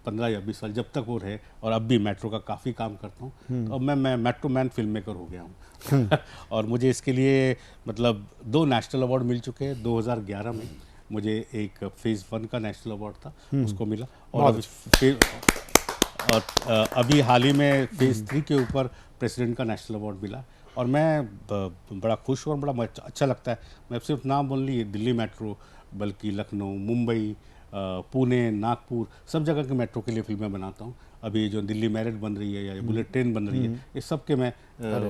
B: 15 या 20 साल जब तक वो रहे, और अब भी मेट्रो का काफ़ी काम करता हूँ। तो अब मैं मेट्रो मैन फिल्म मेकर हो गया हूँ और मुझे इसके लिए मतलब 2 नेशनल अवार्ड मिल चुके हैं। 2011 में मुझे एक फेज़ 1 का नेशनल अवार्ड था, उसको मिला, और अभी हाल ही में फेज़ 3 के ऊपर प्रेसिडेंट का नेशनल अवार्ड मिला। और मैं बड़ा खुश हूँ और बड़ा अच्छा लगता है। मैं सिर्फ नाम बोल ली दिल्ली मेट्रो, बल्कि लखनऊ, मुंबई, पुणे, नागपुर, सब जगह के मेट्रो के लिए फिल्में बनाता हूँ। अभी जो दिल्ली मेरिट बन रही है या बुलेट ट्रेन बन रही है, ये सब के मैं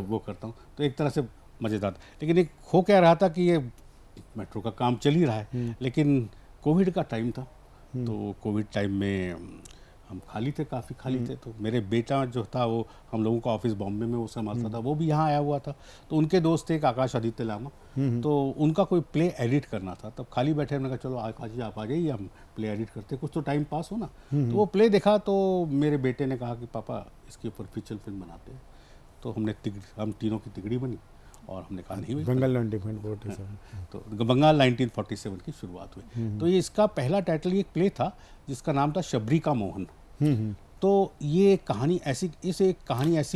B: वो करता हूँ। तो एक तरह से मज़ेदार, लेकिन एक हो क्या रहा था कि ये मेट्रो का काम चल ही रहा है, लेकिन कोविड का टाइम था। तो कोविड टाइम में हम खाली थे, काफ़ी खाली थे। तो मेरे बेटा जो था वो हम लोगों का ऑफिस बॉम्बे में वो संभालता था, वो भी यहाँ आया हुआ था। तो उनके दोस्त थे एक आकाश आदित्य लामा, तो उनका कोई प्ले एडिट करना था। तब खाली बैठे, मैंने कहा चलो आकाश जी आप आ जाइए, हम प्ले एडिट करते, कुछ तो टाइम पास हो ना। तो वो प्ले देखा तो मेरे बेटे ने कहा कि पापा इसके ऊपर फीचर फिल्म बनाते हैं। तो हम तीनों की तिगड़ी बनी और हमने कहा नहीं,
C: बंगाल 1947।
B: तो बंगाल 1947 की शुरुआत हुई। तो ये इसका पहला टाइटल एक प्ले था जिसका नाम था शबरी का मोहन। तो ये कहानी ऐसी,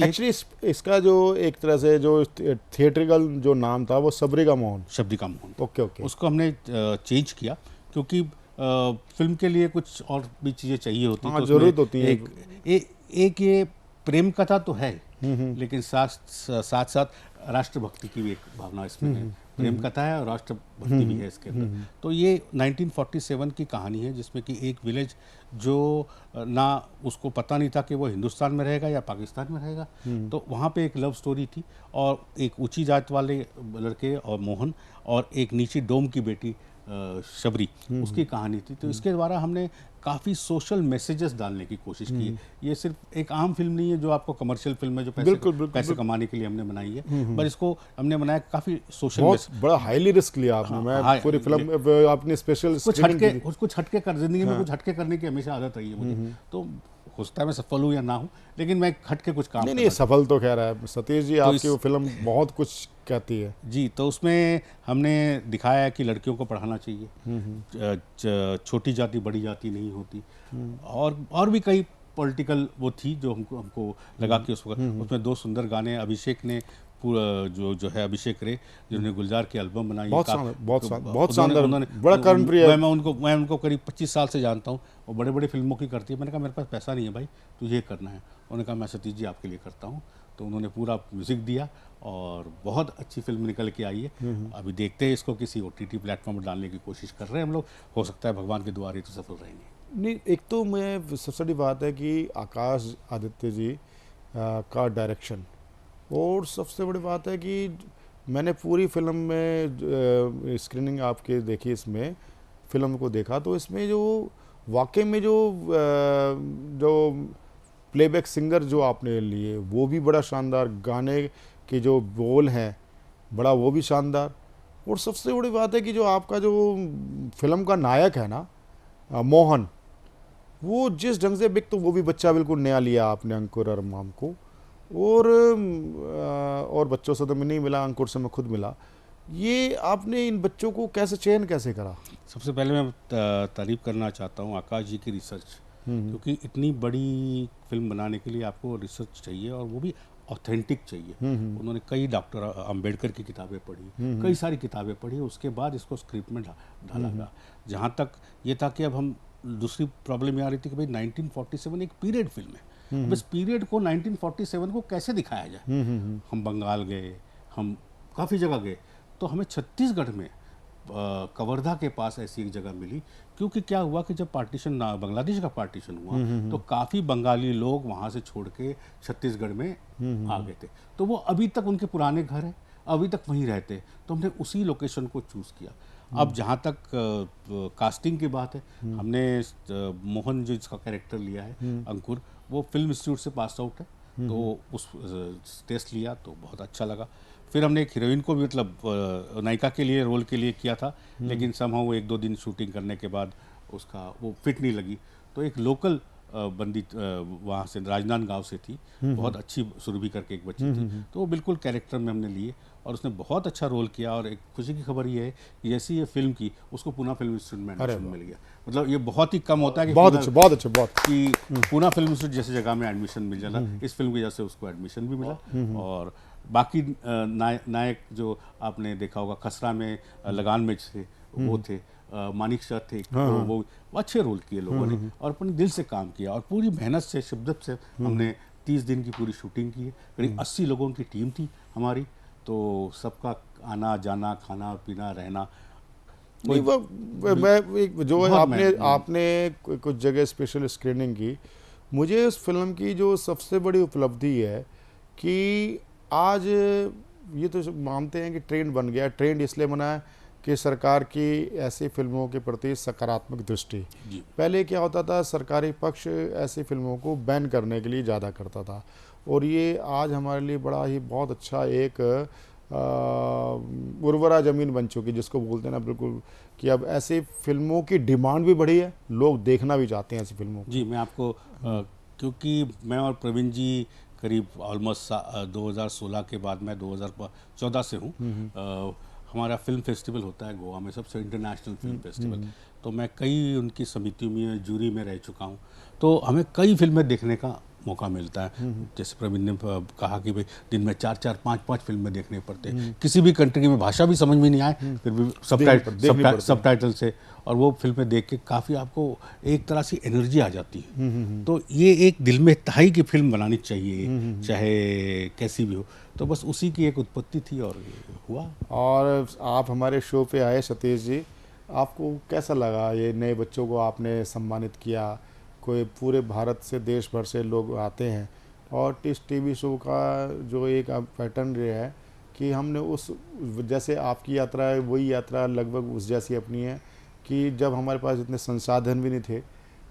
C: एक्चुअली इसका जो एक तरह से जो थिएट्रिकल जो नाम था वो शबरी का मोहन। ओके।
B: उसको हमने चेंज किया क्योंकि फिल्म के लिए कुछ और भी चीज़ें चाहिए होती हैं।
C: जरूरत होती है।
B: एक ये प्रेम कथा तो है, लेकिन साथ राष्ट्रभक्ति की भी एक भावना इसमें है। प्रेम कथा है और राष्ट्रभक्ति भी है इसके अंदर। तो ये 1947 की कहानी है जिसमें कि एक विलेज जो ना उसको पता नहीं था कि वो हिंदुस्तान में रहेगा या पाकिस्तान में रहेगा, तो वहाँ पे एक लव स्टोरी थी और एक ऊंची जात वाले लड़के और मोहन और एक नीची डोम की बेटी शबरी, उसकी कहानी थी। तो इसके द्वारा हमने काफ़ी सोशल मैसेजेस डालने की कोशिश की है। ये सिर्फ एक आम फिल्म नहीं है जो आपको कमर्शियल फिल्म है जो पैसे कमाने के लिए हमने बनाई है, पर इसको हमने बनाया काफ़ी सोशल मैसेज।
C: बड़ा हाईली रिस्क लिया आपने। मैं पूरी फिल्म आपने स्पेशल
B: कुछ हटके कर, जिंदगी में कुछ हटके करने की हमेशा आदत रही है मुझे। तो हो सकता है मैं सफल हूँ या ना हूँ, लेकिन मैं हटके कुछ काम
C: नहीं सफल तो कह रहा है सतीश जी। आपकी वो फिल्म बहुत कुछ कहती है
B: जी। तो उसमें हमने दिखाया कि लड़कियों को पढ़ाना चाहिए, छोटी जाति बड़ी जाति नहीं होती, और भी कई पॉलिटिकल वो थी जो हमको लगा कि उस वक्त उसमें 2 सुंदर गाने अभिषेक ने पूरा जो है अभिषेक रे जिन्होंने गुलजार की एल्बम बनाई,
C: बहुत शानदार, उन्होंने बड़ा कर्णप्रिय।
B: मैं उनको करीब 25 साल से जानता हूँ, वो बड़े बड़े फिल्मों की करती है। मैंने कहा मेरे पास पैसा नहीं है भाई, तुझे करना है। उन्होंने कहा मैं सतीश जी आपके लिए करता हूँ।
O: तो उन्होंने पूरा म्यूज़िक दिया और बहुत अच्छी फिल्म निकल के आई है। अभी देखते हैं इसको किसी OTT प्लेटफॉर्म पर डालने की कोशिश कर रहे हैं हम लोग, हो सकता है भगवान के द्वारे तो सफल रहेंगे।
C: नहीं, एक तो मैं सबसे बड़ी बात है कि आकाश आदित्य जी का डायरेक्शन, और सबसे बड़ी बात है कि मैंने पूरी फिल्म में स्क्रीनिंग आपके देखी, इसमें फिल्म को देखा तो इसमें जो वाकई में जो प्लेबैक सिंगर जो आपने लिए वो भी बड़ा शानदार, गाने के जो बोल हैं बड़ा वो भी शानदार, और सबसे बड़ी बात है कि जो आपका जो फिल्म का नायक है ना मोहन, वो जिस ढंग से बिक, तो वो भी बच्चा बिल्कुल नया लिया आपने अंकुर और माम को, और बच्चों से तो मैं नहीं मिला, अंकुर से मैं खुद मिला। ये आपने इन बच्चों को कैसे चयन कैसे करा?
O: सबसे पहले मैं तारीफ करना चाहता हूँ आकाश जी की रिसर्च, क्योंकि इतनी बड़ी फिल्म बनाने के लिए आपको रिसर्च चाहिए और वो भी ऑथेंटिक चाहिए। उन्होंने कई डॉक्टर अंबेडकर की किताबें पढ़ी, कई सारी किताबें पढ़ी, उसके बाद इसको स्क्रिप्ट में ढाला गया। जहाँ तक ये था कि अब हम दूसरी प्रॉब्लम ये आ रही थी कि भाई 1947 एक पीरियड फिल्म है, अब इस पीरियड को 1947 को कैसे दिखाया जाए। हम बंगाल गए, हम काफ़ी जगह गए, तो हमें छत्तीसगढ़ में कवर्धा के पास ऐसी एक जगह मिली, क्योंकि क्या हुआ कि जब पार्टीशन बांग्लादेश का पार्टीशन हुआ तो काफ़ी बंगाली लोग वहाँ से छोड़ के छत्तीसगढ़ में आ गए थे, तो वो अभी तक उनके पुराने घर हैं, अभी तक वहीं रहते, तो हमने उसी लोकेशन को चूज़ किया। अब जहाँ तक कास्टिंग की बात है, हमने मोहन जो इसका कैरेक्टर लिया है अंकुर, वो फिल्म इंस्टीट्यूट से पास आउट है, तो उस टेस्ट लिया तो बहुत अच्छा लगा। फिर हमने एक हीरोइन को भी मतलब नायिका के लिए रोल के लिए किया था, लेकिन समहाउ वो 1-2 दिन शूटिंग करने के बाद उसका वो फिट नहीं लगी, तो एक लोकल बंदी वहाँ से राजनांदगांव से थी, बहुत अच्छी सुरभि करके एक बच्ची थी, तो वो बिल्कुल कैरेक्टर में हमने लिए और उसने बहुत अच्छा रोल किया। और एक खुशी की खबर ये है कि जैसी ये फिल्म की उसको पूना फिल्म इंस्टीट्यूट में एडमिशन मिल गया। मतलब ये बहुत ही कम होता है कि
C: बहुत अच्छा
O: कि पूना फिल्म इंस्टीट्यूट जैसी जगह में एडमिशन मिल जाता, इस फिल्म की वजह से उसको एडमिशन भी मिला। और बाकी नायक जो आपने देखा होगा खसरा में लगान में थे, वो थे मानिक शाह थे, तो वो अच्छे रोल किए लोगों ने और अपने दिल से काम किया और पूरी मेहनत से शिद्दत से हमने 30 दिन की पूरी शूटिंग की है। करीब 80 लोगों की टीम थी हमारी, तो सबका आना जाना खाना पीना रहना।
C: नहीं, मैं जो आपने कुछ जगह स्पेशल स्क्रीनिंग की, मुझे उस फिल्म की जो सबसे बड़ी उपलब्धि है कि आज ये तो मानते हैं कि ट्रेंड बन गया। ट्रेंड इसलिए बना है कि सरकार की ऐसी फिल्मों के प्रति सकारात्मक दृष्टि। पहले क्या होता था, सरकारी पक्ष ऐसी फिल्मों को बैन करने के लिए ज़्यादा करता था, और ये आज हमारे लिए बड़ा ही बहुत अच्छा एक उर्वरा ज़मीन बन चुकी, जिसको बोलते हैं ना बिल्कुल, कि अब ऐसी फिल्मों की डिमांड भी बढ़ी है, लोग देखना भी चाहते हैं ऐसी फिल्मों को।
O: जी, मैं आपको क्योंकि मैं और प्रवीण जी करीब ऑलमोस्ट 2016 के बाद मैं 2014 से हूँ। हमारा फिल्म फेस्टिवल होता है गोवा में, सबसे इंटरनेशनल फिल्म फेस्टिवल, तो मैं कई उनकी समितियों में जूरी में रह चुका हूँ, तो हमें कई फिल्में देखने का मौका मिलता है। जैसे प्रवीण ने कहा कि भाई दिन में 4-4, 5-5 फिल्में देखने पड़ते हैं, किसी भी कंट्री में भाषा भी समझ में नहीं आए फिर भी सबटाइटल से, और वो फिल्में देख के काफ़ी आपको एक तरह से एनर्जी आ जाती है। तो ये एक दिल में तहाई की फिल्म बनानी चाहिए, चाहे कैसी भी हो, तो बस उसी की एक उत्पत्ति थी और हुआ।
C: और आप हमारे शो पे आए सतीश जी, आपको कैसा लगा? ये नए बच्चों को आपने सम्मानित किया, कोई पूरे भारत से देश भर से लोग आते हैं, और इस टीवी शो का जो एक पैटर्न ये है कि हमने उस जैसे आपकी यात्रा है वही यात्रा लगभग उस जैसी अपनी है कि जब हमारे पास इतने संसाधन भी नहीं थे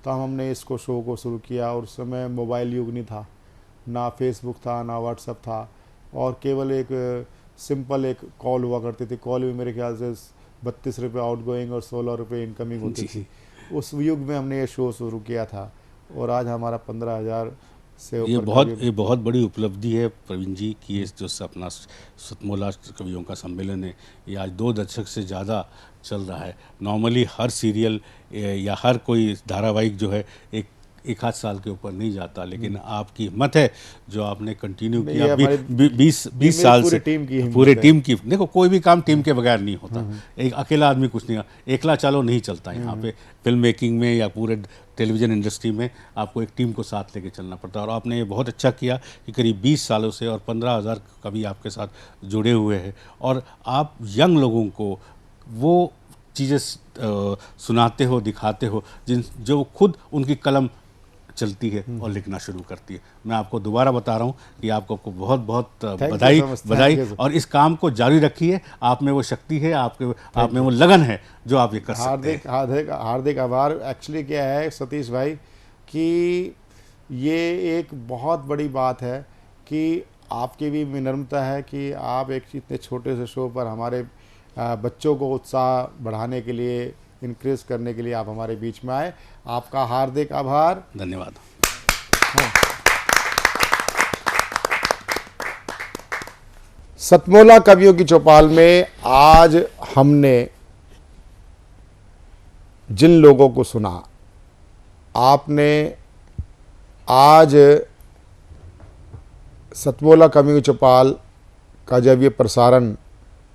C: तो हमने इसको शो को शुरू किया, और उस समय मोबाइल युग नहीं था, ना फेसबुक था, ना व्हाट्सएप था, और केवल एक सिंपल एक कॉल हुआ करती थी। कॉल भी मेरे ख्याल से 32 रुपये आउटगोइंग और 16 रुपये इनकमिंग होती थी। उस युग में हमने ये शो शुरू किया था, और आज हमारा 15,000 से ऊपर।
O: ये बहुत बड़ी उपलब्धि है प्रवीण जी की, ये जो अपना सतमोला कवियों का सम्मेलन है, ये आज 2 दशक से ज़्यादा चल रहा है। नॉर्मली हर सीरियल या हर कोई धारावाहिक जो है एक एक आध साल के ऊपर नहीं जाता, लेकिन आपकी हिम्मत है जो आपने कंटिन्यू
C: नहीं,
O: किया
C: ये
O: 20 साल
C: पूरे
O: से।
C: टीम की हिम्मत
O: पूरे
C: है।
O: टीम की, देखो कोई भी काम टीम के बगैर नहीं होता, एक अकेला आदमी कुछ नहीं, एकला चलो नहीं चलता यहाँ पे फिल्म मेकिंग में या पूरे टेलीविज़न इंडस्ट्री में आपको एक टीम को साथ लेके चलना पड़ता है। और आपने ये बहुत अच्छा किया कि करीब 20 सालों से और 15,000 कवि आपके साथ जुड़े हुए हैं और आप यंग लोगों को वो चीज़ें सुनाते हो, दिखाते हो जो खुद उनकी कलम चलती है और लिखना शुरू करती है। मैं आपको दोबारा बता रहा हूँ कि आपको बहुत बहुत बधाई और इस काम को जारी रखिए। आप में वो शक्ति है, आप में वो लगन है जो आप ये कर सकते हैं।
C: हार्दिक आभार। एक्चुअली क्या है सतीश भाई कि ये एक बहुत बड़ी बात है कि आपकी भी विनम्रता है कि आप एक इतने छोटे से शो पर हमारे बच्चों को उत्साह बढ़ाने के लिए, इनक्रीज करने के लिए आप हमारे बीच में आए। आपका हार्दिक आभार,
O: धन्यवाद।
C: सतमोला कवियों की चौपाल में आज हमने जिन लोगों को सुना, आपने आज सतमोला कवियों की चौपाल का जब ये प्रसारण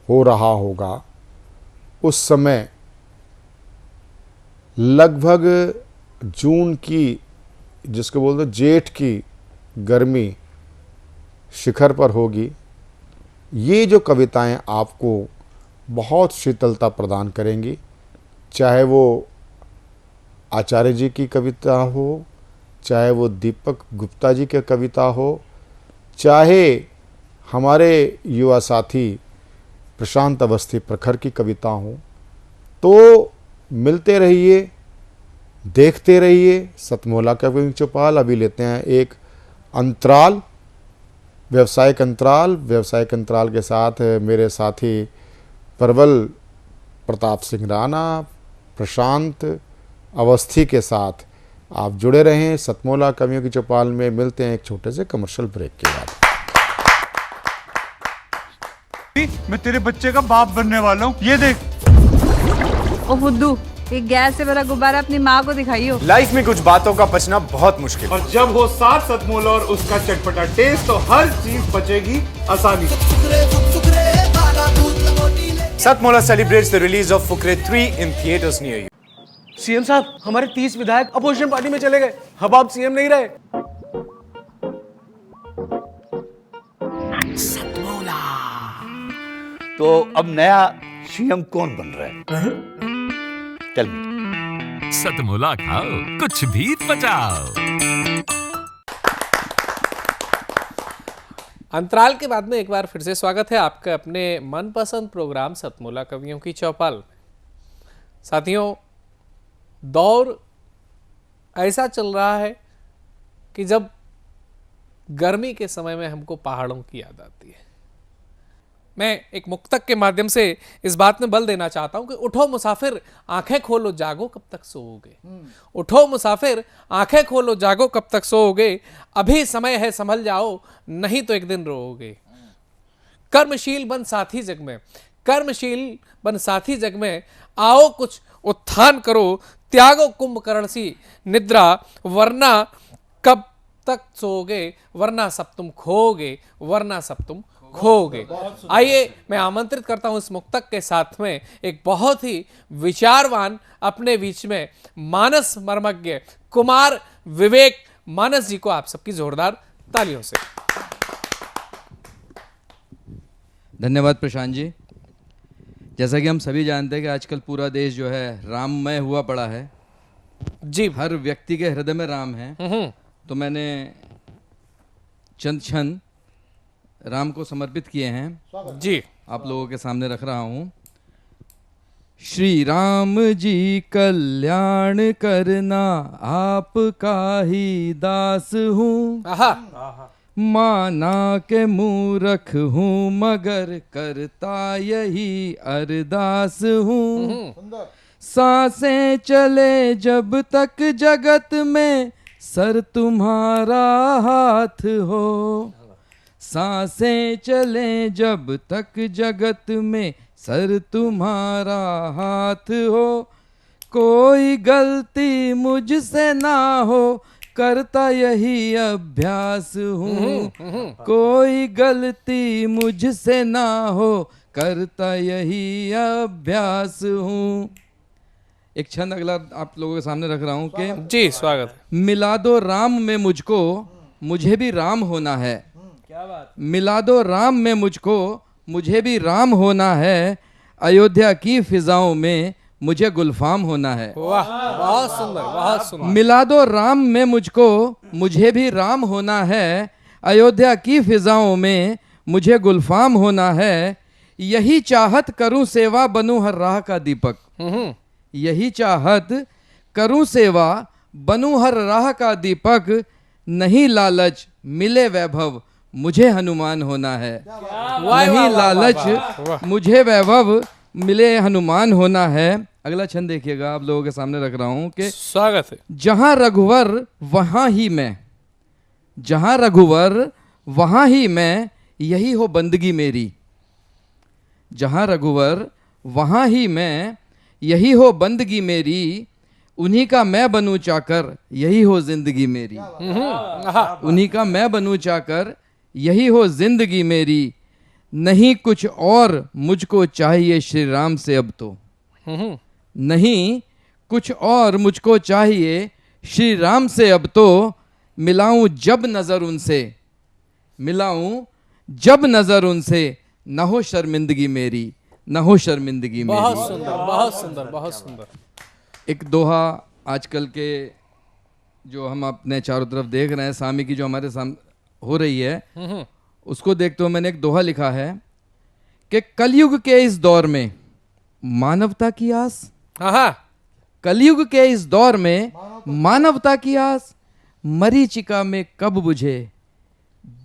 C: हो रहा होगा उस समय लगभग जून की, जिसको बोलते हैं जेठ की गर्मी शिखर पर होगी। ये जो कविताएं आपको बहुत शीतलता प्रदान करेंगी, चाहे वो आचार्य जी की कविता हो, चाहे वो दीपक गुप्ता जी की कविता हो, चाहे हमारे युवा साथी प्रशांत अवस्थी प्रखर की कविता हो। तो मिलते रहिए, देखते रहिए सतमोला कवियों की चौपाल। अभी लेते हैं एक अंतराल, व्यावसायिक अंतराल। व्यावसायिक अंतराल के साथ मेरे साथी प्रबल प्रताप सिंह राणा, प्रशांत अवस्थी के साथ आप जुड़े रहें सतमोला कवियों की चौपाल में। मिलते हैं एक छोटे से कमर्शियल ब्रेक के बाद।
H: मैं तेरे बच्चे का बाप बनने वाला हूँ, ये देख।
I: ओ फुद्दू, एक गैस से भरा गुब्बारा अपनी माँ को दिखाइयो।
J: लाइफ में कुछ बातों का बचना बहुत मुश्किल
H: और जब हो साथ सतमोला और उसका चटपटा टेस्ट तो हर चीज बचेगी आसानी से।
J: Satmola celebrates the release of Fukre 3 in theaters near you.
M: CM साहब, हमारे 30 विधायक अपोजिशन पार्टी में चले गए, अब आप सीएम नहीं रहे।
P: तो अब नया सीएम कौन बन रहा है? Tell me.
Q: सतमोला खाओ, कुछ भी बचाओ।
M: अंतराल के बाद में एक बार फिर से स्वागत है आपका अपने मनपसंद प्रोग्राम सतमोला कवियों की चौपाल में। साथियों, दौर ऐसा चल रहा है कि जब गर्मी के समय में हमको पहाड़ों की याद आती है। मैं एक मुक्तक के माध्यम से इस बात में बल देना चाहता हूं कि उठो मुसाफिर आंखें खोलो जागो कब तक सोओगे। उठो मुसाफिर आंखें खोलो जागो कब तक सोओगे, अभी समय है संभल जाओ नहीं तो एक दिन रोओगे। कर्मशील बन साथी जग में, कर्मशील बन साथी जग में, आओ कुछ उत्थान करो, त्यागो कुंभकर्ण सी निद्रा, वरना कब तक सोओगे, वरना सब तुम खोओगे, वरना सब तुम खोओगे। आइए मैं आमंत्रित करता हूं इस मुक्तक के साथ में एक बहुत ही विचारवान अपने बीच में मानस मर्मज्ञ कुमार विवेक मानस जी को आप सबकी जोरदार तालियों से।
R: धन्यवाद प्रशांत जी। जैसा कि हम सभी जानते हैं कि आजकल पूरा देश जो है राममय हुआ पड़ा है
M: जी,
R: हर व्यक्ति के हृदय में राम है। तो मैंने चंद क्षण राम को समर्पित किए हैं
M: जी,
R: आप लोगों के सामने रख रहा हूं। श्री राम जी कल्याण करना आपका ही दास हूँ, माना के मूर्ख हूँ मगर करता यही अरदास हूँ। सांसें चले जब तक जगत में सर तुम्हारा हाथ हो, सांसें चले जब तक जगत में सर तुम्हारा हाथ हो। कोई गलती मुझसे ना हो करता यही अभ्यास हूँ, कोई गलती मुझसे ना हो, करता यही अभ्यास हूँ। एक छंद अगला आप लोगों के सामने रख रहा हूँ कि
M: जी स्वागत।
R: मिला दो राम में मुझको, मुझे भी राम होना है।
M: क्या बात।
R: मिला दो राम में मुझको, मुझे भी राम होना है। अयोध्या की फिजाओं में मुझे गुलफाम होना है।
M: वाह, बहुत सुंदर, बहुत सुंदर।
R: मिला दो राम में मुझको, मुझे भी राम होना है। अयोध्या की फिजाओं में मुझे गुलफाम होना है। यही चाहत करूं सेवा, बनूं हर राह का दीपक। यही चाहत करूं सेवा, बनूं हर राह का दीपक। नहीं लालच मिले वैभव, मुझे हनुमान होना है। नहीं लालच मुझे वैभव, मिले हनुमान होना है। अगला छंद देखिएगा, आप लोगों के सामने रख रहा हूं कि
M: स्वागत है।
R: जहां रघुवर वहां ही मैं, जहां रघुवर वहां ही मैं, यही हो बंदगी मेरी। जहां रघुवर वहां ही मैं, यही हो बंदगी मेरी। उन्हीं का मैं बनूं चाकर, यही हो जिंदगी मेरी। उन्हीं का मैं बनूं चाकर, यही हो जिंदगी मेरी। नहीं कुछ और मुझको चाहिए श्री राम से अब तो। नहीं कुछ और मुझको चाहिए श्री राम से अब तो। मिलाऊं जब नजर उनसे, मिलाऊं जब नजर उनसे, न हो शर्मिंदगी मेरी, न हो शर्मिंदगी मेरी।
M: बहुत सुंदर, बहुत सुंदर, बहुत सुंदर।
R: एक दोहा आजकल के जो हम अपने चारों तरफ देख रहे हैं, सामी की जो हमारे सामने हो रही है, उसको देखते हुए मैंने एक दोहा लिखा है कि कलयुग के इस दौर में मानवता की आस। कलयुग के इस दौर में मानवता की आस, मरीचिका में कब बुझे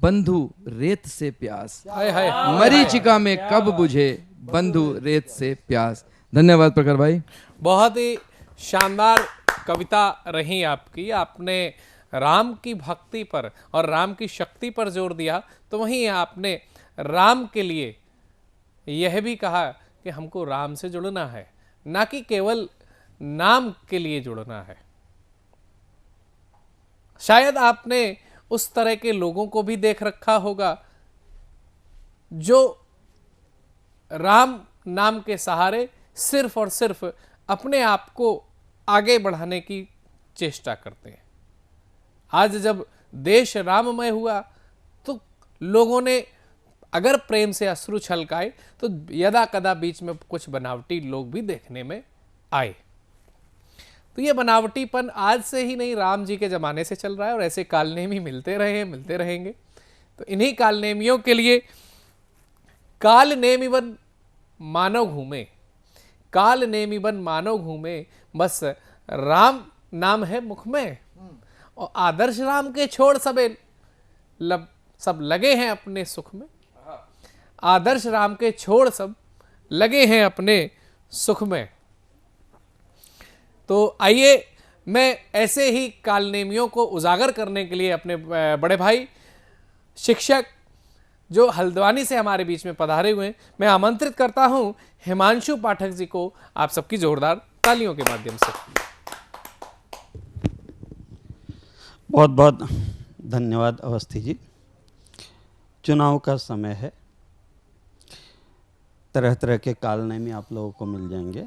R: बंधु रेत से प्यास। मरीचिका में कब बुझे बंधु रेत से प्यास। धन्यवाद प्रखर भाई।
M: बहुत ही शानदार कविता रही आपकी। आपने राम की भक्ति पर और राम की शक्ति पर जोर दिया, तो वहीं आपने राम के लिए यह भी कहा कि हमको राम से जुड़ना है, ना कि केवल नाम के लिए जुड़ना है। शायद आपने उस तरह के लोगों को भी देख रखा होगा जो राम नाम के सहारे सिर्फ और सिर्फ अपने आप को आगे बढ़ाने की चेष्टा करते हैं। आज जब देश राममय हुआ तो लोगों ने अगर प्रेम से अश्रु छलकाए तो यदा कदा बीच में कुछ बनावटी लोग भी देखने में आए। तो ये बनावटीपन आज से ही नहीं, राम जी के जमाने से चल रहा है और ऐसे कालनेमी मिलते रहे हैं, मिलते रहेंगे। तो इन्हीं कालनेमियों के लिए काल नेमी बन मानव घूमे, काल नेमी बन मानव घूमे, बस राम नाम है मुख में। और आदर्श राम के छोड़ सब लगे हैं अपने सुख में। आदर्श राम के छोड़ सब लगे हैं अपने सुख में। तो आइए मैं ऐसे ही कालनेमियों को उजागर करने के लिए अपने बड़े भाई शिक्षक जो हल्द्वानी से हमारे बीच में पधारे हुए हैं, मैं आमंत्रित करता हूं हिमांशु पाठक जी को, आप सबकी जोरदार तालियों के माध्यम से।
S: बहुत बहुत धन्यवाद अवस्थी जी। चुनाव का समय है, तरह तरह के कालनेमी आप लोगों को मिल जाएंगे,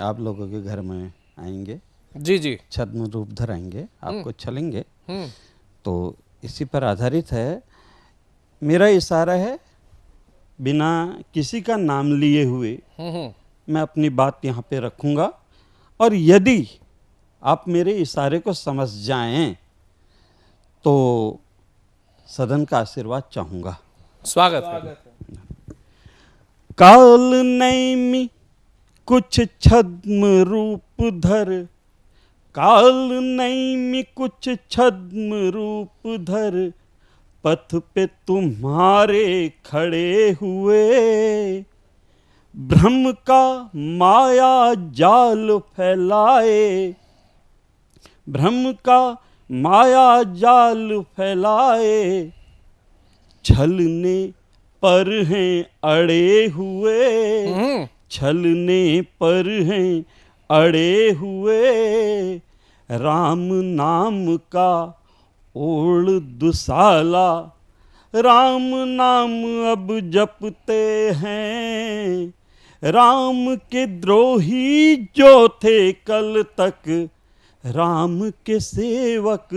S: आप लोगों के घर में आएंगे,
M: जी जी,
S: छद्म रूप धराएंगे, आपको छलेंगे। तो इसी पर आधारित है मेरा इशारा है, बिना किसी का नाम लिए हुए मैं अपनी बात यहाँ पे रखूँगा, और यदि आप मेरे इशारे को समझ जाएं तो सदन का आशीर्वाद चाहूँगा।
M: स्वागत है।
S: काल नैमी कुछ छद्म रूप धर, काल नैमी कुछ छद्म रूप धर, पथ पे तुम्हारे खड़े हुए, भ्रम का माया जाल फैलाए, भ्रम का माया जाल फैलाए, छलने पर हैं अड़े हुए, छलने पर हैं अड़े हुए, राम नाम का ओढ़ दुसाला, राम नाम अब जपते हैं, राम के द्रोही जो थे कल तक, राम के सेवक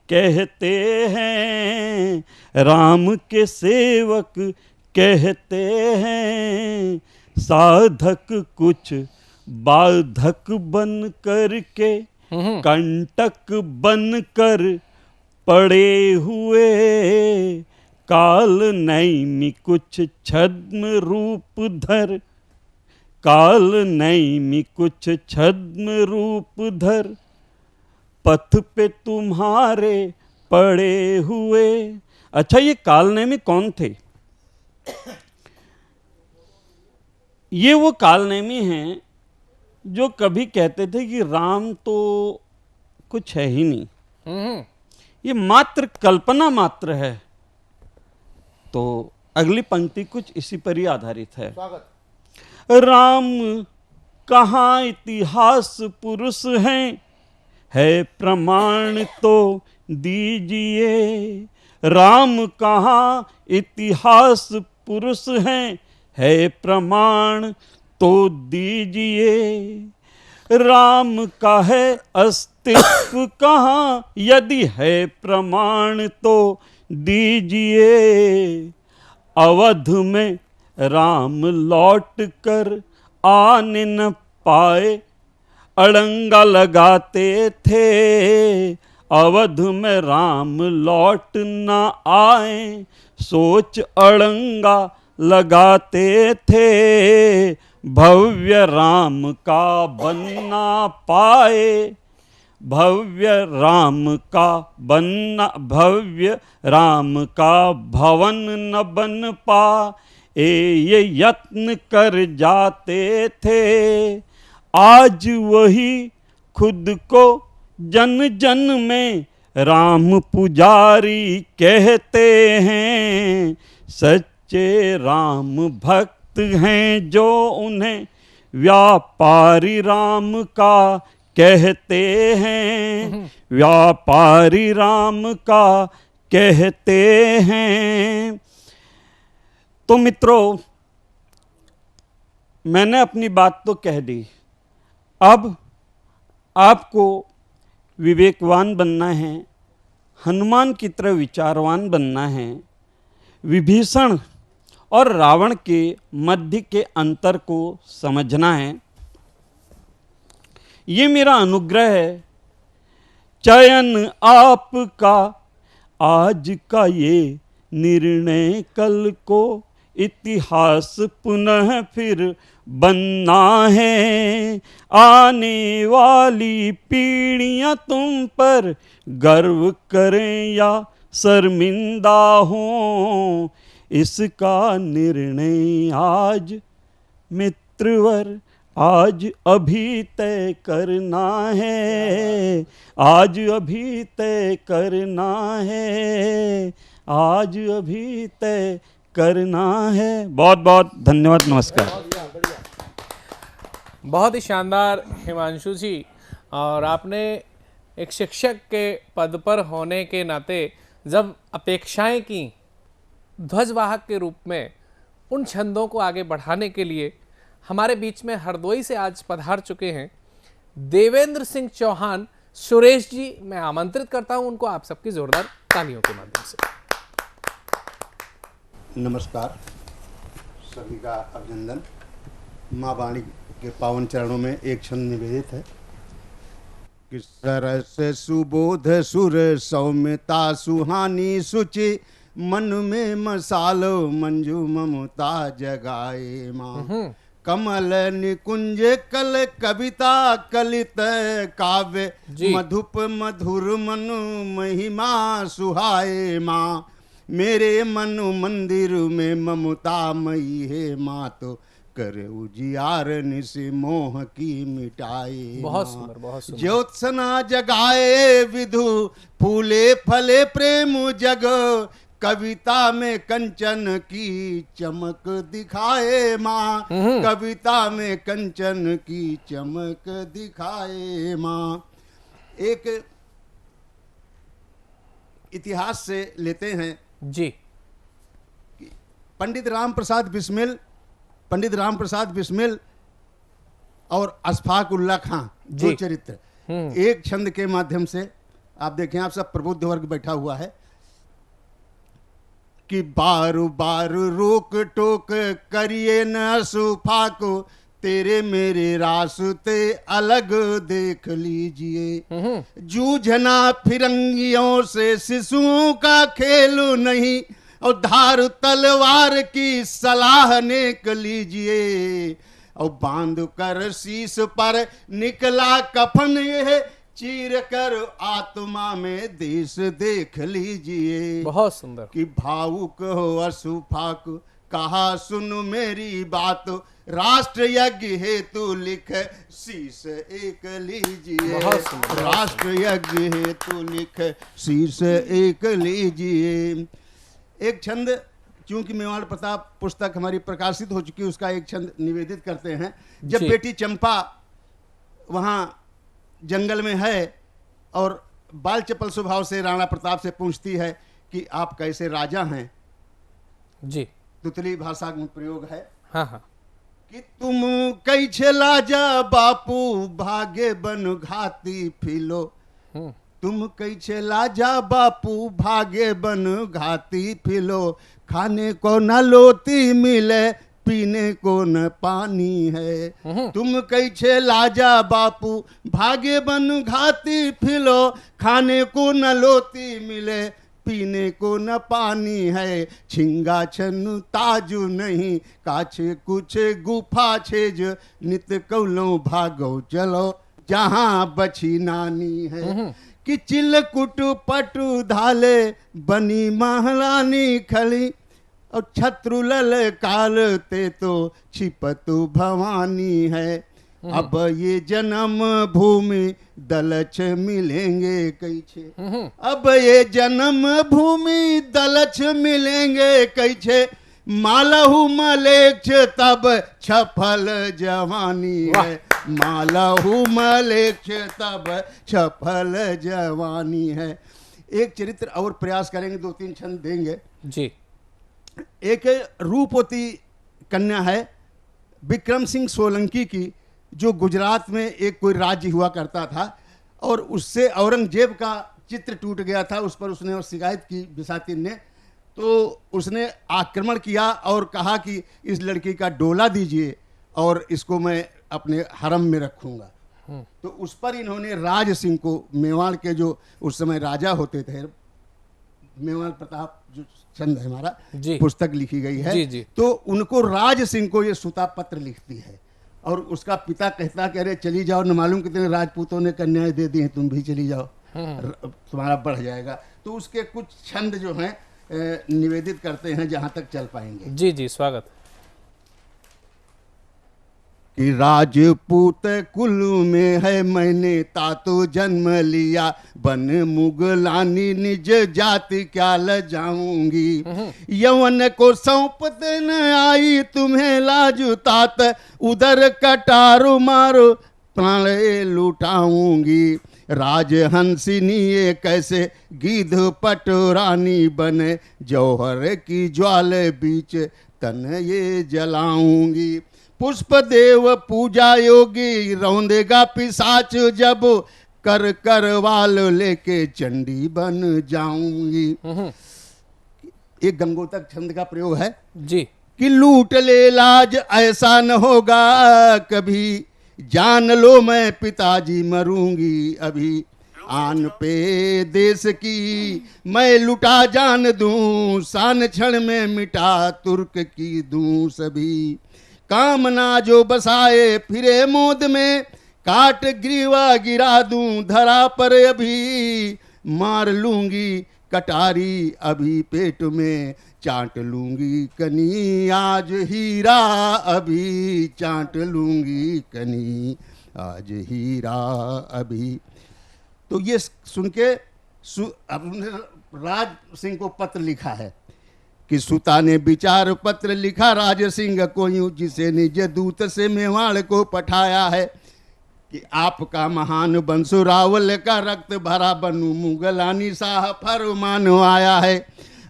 S: कहते हैं, राम के सेवक कहते हैं। साधक कुछ बाधक बन कर के, कंटक बन कर पड़े हुए, काल नैमी कुछ छद्म रूप धर, काल नैमी कुछ छद्म रूप धर, पथ पे तुम्हारे पड़े हुए। अच्छा, ये कालनेमी कौन थे? ये वो कालनेमी हैं जो कभी कहते थे कि राम तो कुछ है ही नहीं, ये मात्र कल्पना मात्र है। तो अगली पंक्ति कुछ इसी पर ही आधारित है। राम कहाँ इतिहास पुरुष हैं, है प्रमाण तो दीजिए। राम कहाँ इतिहास पुरुष हैं, है प्रमाण तो दीजिए। राम का है अस्तित्व कहाँ, यदि है प्रमाण तो दीजिए। अवध में राम लौट कर आने न पाए, अड़ंगा लगाते थे। अवध में राम लौट न आए, सोच अड़ंगा लगाते थे। भव्य राम का बनना पाए, भव्य राम का बनना, भव्य राम का भवन न बन पाए, ये यत्न कर जाते थे। आज वही खुद को जन जन में राम पुजारी कहते हैं। सच्चे राम भक्त हैं जो उन्हें व्यापारी राम का कहते हैं, व्यापारी राम का कहते हैं। तो मित्रों, मैंने अपनी बात तो कह दी, अब आपको विवेकवान बनना है, हनुमान की तरह विचारवान बनना है। विभीषण और रावण के मध्य के अंतर को समझना है। ये मेरा अनुग्रह है, चयन आपका आज का ये निर्णय कल को इतिहास पुनः फिर बनना है। आने वाली पीढ़ियां तुम पर गर्व करें या शर्मिंदा हों, इसका निर्णय आज मित्रवर आज अभी तय करना है, आज अभी तय करना है, आज अभी तय करना है। बहुत बहुत धन्यवाद, नमस्कार।
M: बहुत ही शानदार हिमांशु जी, और आपने एक शिक्षक के पद पर होने के नाते जब अपेक्षाएं की ध्वजवाहक के रूप में उन छंदों को आगे बढ़ाने के लिए हमारे बीच में हरदोई से आज पधार चुके हैं देवेंद्र सिंह चौहान सुरेश जी, मैं आमंत्रित करता हूं उनको आप सबकी जोरदार तालियों के माध्यम से।
T: नमस्कार, सभी का अभिनंदन। माँ वाणी के पावन चरणों में एक छंद निवेदित है कि सरस सुबोध सुर सौम्यता सुहानी सुचि, मन में मसालो मंजू ममता जगाए माँ। कमल निकुंज कल कविता कलित काव्य, मधुप मधुर मनु महिमा सुहाए माँ। मेरे मनु मंदिर में ममता मई है माँ, तो कर उजियार निस मोह की मिटाए।
M: बहुत सुंदर, बहुत सुंदर।
T: ज्योत्सना जगाए विधु फूले फले प्रेम जग, कविता में कंचन की चमक दिखाए माँ। कविता में कंचन की चमक दिखाए माँ। एक इतिहास से लेते हैं
M: जी।
T: पंडित राम प्रसाद बिस्मिल और अशफाक उल्लाह खां, दो
M: जी।
T: चरित्र एक छंद के माध्यम से, आप देखें, आप सब प्रबुद्ध वर्ग बैठा हुआ है, कि बार बार रोक टोक करिए न अशफाक, तेरे मेरे रास्ते अलग देख लीजिए, जूझना फिरंगियों से शिशुओं का खेल नहीं, और धार तलवार की सलाह नेक लीजिए, और बांध कर शीश पर निकला कफन यह, चीर कर आत्मा में देश देख लीजिए।
M: बहुत सुंदर।
T: कि भावुक हो अशफाक, कहा सुन मेरी बात, राष्ट्र यज्ञ हेतु लिख शीश एक लीजिए, राष्ट्र यज्ञ हेतु लिख शीश एक लीजिए। एक छंद, चूंकि मेवाड़ प्रताप पुस्तक हमारी प्रकाशित हो चुकी है, उसका एक छंद निवेदित करते हैं। जब बेटी चंपा वहां जंगल में है और बाल चपल स्वभाव से राणा प्रताप से पूछती है कि आप कैसे राजा हैं
M: जी,
T: तुतली भाषा में प्रयोग है।
M: हाँ हाँ।
T: कि तुम कैसे लाजा बापू भागे बन घाती फिलो, तुम कैसे लाजा बापू भागे बन घाती फिलो, खाने को न लोती मिले पीने को न पानी है, तुम कैसे लाजा बापू भागे बन घाती फिलो, खाने को न लोती मिले पीने को न पानी है, छिंगा छन ताजू नहीं काछे कुछ गुफा छेज, नित कौलो भागो चलो जहां बची नानी है, कि चिलकुट पटु धाले बनी महारानी खली, और छत्रु ललकार ते तो छिपतु भवानी है, अब ये जन्म भूमि दलच मिलेंगे कैसे, अब ये जन्म भूमि दलच मिलेंगे कैसे, मालहू मलेक्ष तब छफल जवानी है, मालहू मलेक्ष तब छफल जवानी है। एक चरित्र और प्रयास करेंगे, 2-3 छंद देंगे
M: जी।
T: एक रूपवती कन्या है विक्रम सिंह सोलंकी की, जो गुजरात में एक कोई राज्य हुआ करता था, और उससे औरंगजेब का चित्र टूट गया था, उस पर उसने शिकायत की बिसातिन ने, तो उसने आक्रमण किया और कहा कि इस लड़की का डोला दीजिए और इसको मैं अपने हरम में रखूंगा। तो उस पर इन्होंने राज सिंह को, मेवाड़ के जो उस समय राजा होते थे, मेवाड़ प्रताप जो छंद है हमारा, पुस्तक लिखी गई है
M: जी।
T: तो उनको राज सिंह को ये सुता पत्र लिखती है, और उसका पिता कहता कि अरे चली जाओ, न मालूम कितने राजपूतों ने कन्याएं दे दी हैं, तुम भी चली जाओ, तुम्हारा बढ़ जाएगा। तो उसके कुछ छंद जो हैं निवेदित करते हैं जहां तक चल पाएंगे।
M: जी जी, स्वागत।
T: कि राजपूत कुल में है मैंने तातो जन्म लिया, बन मुगलानी निज जाति क्या ल जाऊंगी, यवन को सौंप देन आई तुम्हें लाज तात, उधर कटारो मारो प्राण लुटाऊंगी, राजहंसिनी ये कैसे गिद्ध पटरानी बने, जौहर की ज्वाल बीच तन ये जलाऊंगी, पुष्प देव पूजा योगी रौंदेगा पिशाच, जब कर करवाल लेके चंडी बन जाऊंगी। एक गंगोतक छंद का प्रयोग है
M: जी।
T: कि लूट ले लाज ऐसा न होगा कभी, जान लो मैं पिताजी मरूंगी अभी, आन पे देश की मैं लुटा जान दूं, शान क्षण में मिटा तुर्क की दूं सभी, कामना जो बसाए फिरे मोद में, काट ग्रीवा गिरा दूं धरा पर अभी, मार लूंगी कटारी अभी पेट में, चाट लूंगी कनी आज हीरा अभी, चाट लूंगी कनी आज हीरा अभी। तो ये सुन के राज सिंह को पत्र लिखा है कि सुता ने विचार पत्र लिखा राज सिंह को यूं, जिसे निज दूत से मेवाड़ को पठाया है, कि आपका महान बंसु रावल का रक्त भरा बनू मुगलानी शाह फरमान आया है।